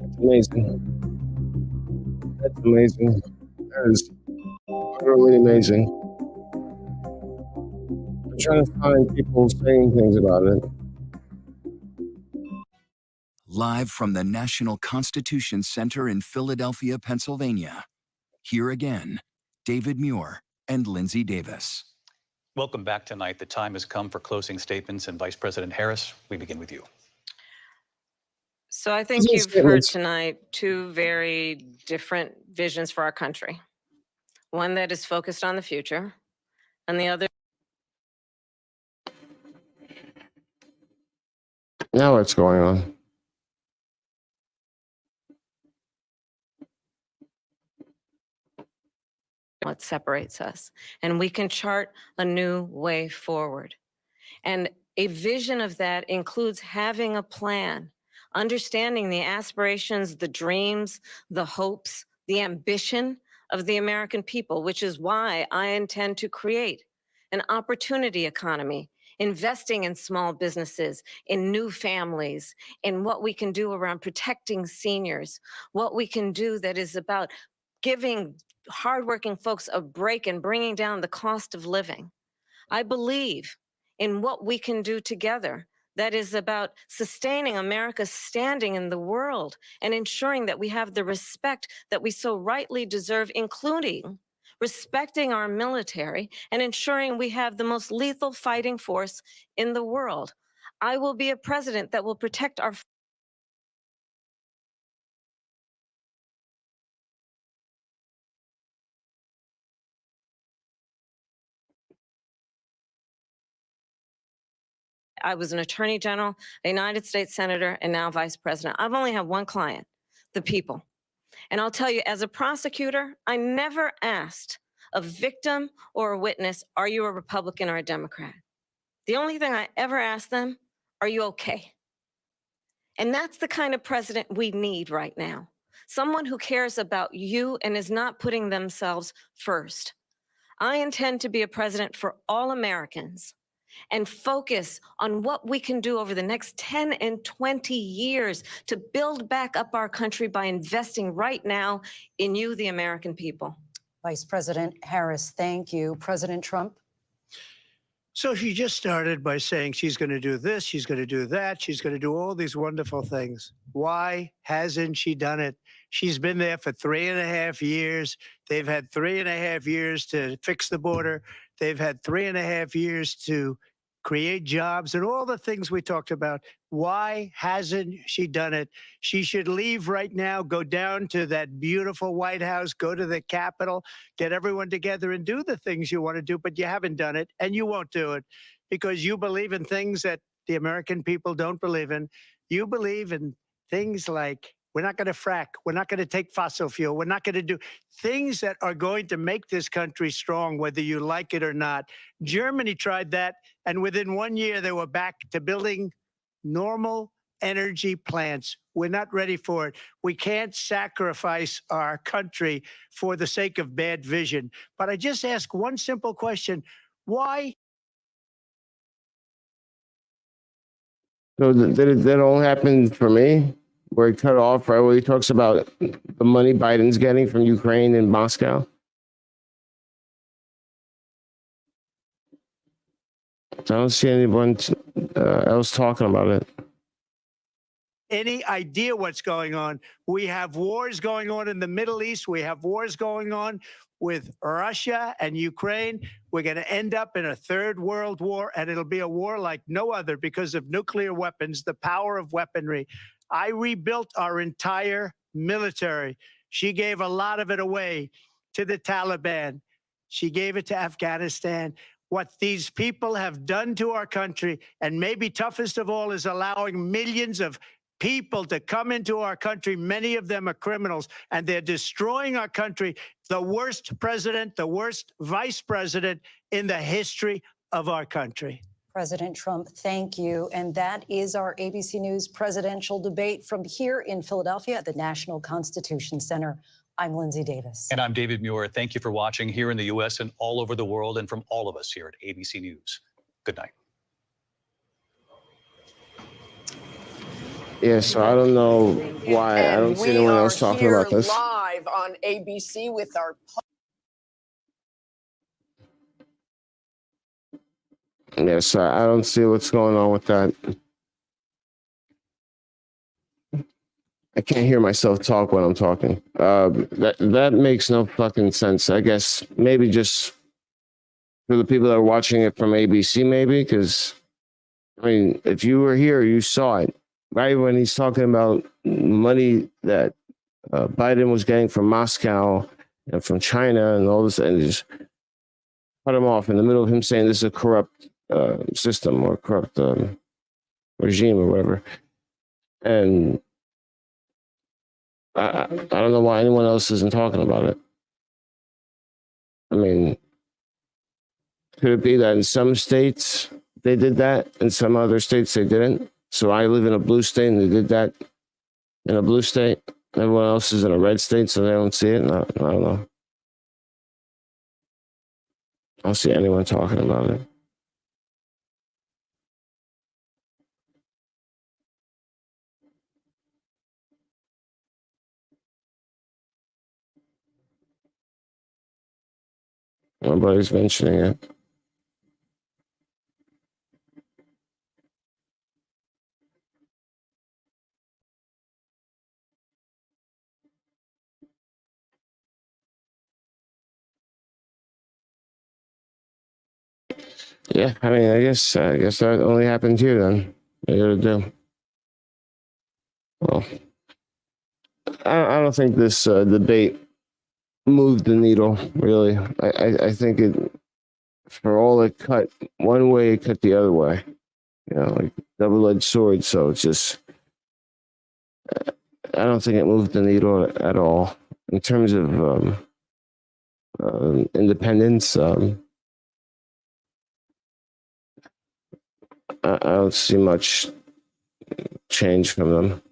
That's amazing. That's amazing. That is utterly amazing. I'm trying to find people saying things about it. Live from the National Constitution Center in Philadelphia, Pennsylvania. Here again, David Muir and Lindsay Davis. Welcome back tonight. The time has come for closing statements. And Vice President Harris, we begin with you. So I think you've heard tonight two very different visions for our country. One that is focused on the future, and the other. Now what's going on? What separates us, and we can chart a new way forward. And a vision of that includes having a plan, understanding the aspirations, the dreams, the hopes, the ambition of the American people, which is why I intend to create an opportunity economy, investing in small businesses, in new families, in what we can do around protecting seniors, what we can do that is about giving hardworking folks a break and bringing down the cost of living. I believe in what we can do together that is about sustaining America's standing in the world and ensuring that we have the respect that we so rightly deserve, including respecting our military and ensuring we have the most lethal fighting force in the world. I will be a president that will protect our I was an attorney general, a United States senator, and now vice president. I've only had one client, the people. And I'll tell you, as a prosecutor, I never asked a victim or a witness, are you a Republican or a Democrat? The only thing I ever ask them, are you okay? And that's the kind of president we need right now. Someone who cares about you and is not putting themselves first. I intend to be a president for all Americans and focus on what we can do over the next 10 and 20 years to build back up our country by investing right now in you, the American people. Vice President Harris, thank you. President Trump? So she just started by saying she's going to do this, she's going to do that, she's going to do all these wonderful things. Why hasn't she done it? She's been there for 3.5 years. They've had 3.5 years to fix the border. They've had 3.5 years to create jobs and all the things we talked about. Why hasn't she done it? She should leave right now, go down to that beautiful White House, go to the Capitol, get everyone together and do the things you want to do, but you haven't done it and you won't do it because you believe in things that the American people don't believe in. You believe in things like we're not going to frack. We're not going to take fossil fuel. We're not going to do things that are going to make this country strong, whether you like it or not. Germany tried that, and within 1 year, they were back to building normal energy plants. We're not ready for it. We can't sacrifice our country for the sake of bad vision. But I just ask one simple question. Why? So that all happened for me, where he cut off right where he talks about the money Biden's getting from Ukraine and Moscow. I don't see anyone else talking about it. Any idea what's going on? We have wars going on in the Middle East. We have wars going on with Russia and Ukraine. We're going to end up in a third world war, and it'll be a war like no other because of nuclear weapons, the power of weaponry. I rebuilt our entire military. She gave a lot of it away to the Taliban. She gave it to Afghanistan. What these people have done to our country, and maybe toughest of all, is allowing millions of people to come into our country. Many of them are criminals, and they're destroying our country. The worst president, the worst vice president in the history of our country. President Trump, thank you. And that is our ABC News presidential debate from here in Philadelphia at the National Constitution Center. I'm Lindsay Davis. And I'm David Muir. Thank you for watching here in the U.S. and all over the world, and from all of us here at ABC News. Good night. Yeah, so I don't know why. I don't see anyone else talking about this. Live on ABC with our Yes, I don't see what's going on with that. I can't hear myself talk when I'm talking. That makes no fucking sense. I guess maybe just for the people that are watching it from ABC, maybe, because, I mean, if you were here, you saw it, right? When he's talking about money that Biden was getting from Moscow and from China and all this, and just cut him off in the middle of him saying this is a corrupt system or corrupt regime or whatever. And I don't know why anyone else isn't talking about it. I mean, could it be that in some states they did that, in some other states they didn't? So I live in a blue state and they did that in a blue state. Everyone else is in a red state, so they don't see it. I don't know. I don't see anyone talking about it. Nobody's mentioning it. Yeah, I mean, I guess that only happened here then. What you gotta do? Well, I don't think this debate moved the needle, really. I think it, for all it cut one way, it cut the other way. You know, like double-edged sword. So it's just, I don't think it moved the needle at all in terms of independents. I don't see much change from them.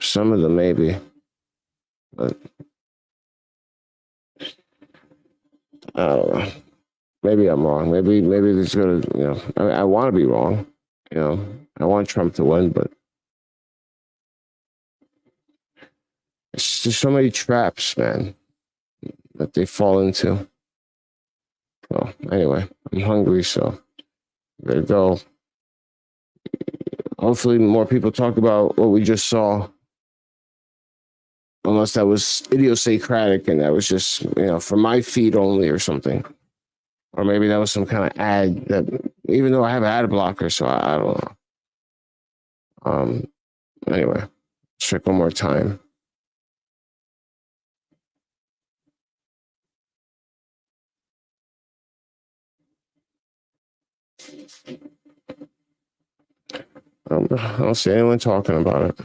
Some of them maybe, but I don't know. Maybe I'm wrong. Maybe there's gonna, I want to be wrong. I want Trump to win, but it's just so many traps, man, that they fall into. Well, anyway, I'm hungry, so I'm gonna go. Hopefully, more people talk about what we just saw. Unless that was idiosyncratic and that was just, for my feed only or something. Or maybe that was some kind of ad that, even though I have an ad blocker, so I don't know. Anyway, check one more time. I don't see anyone talking about it.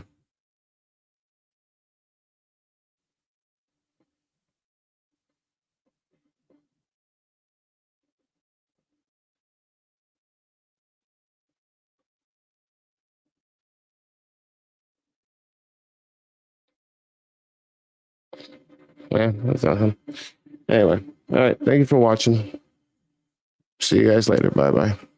Yeah, that's not him. Anyway, all right. Thank you for watching. See you guys later. Bye bye.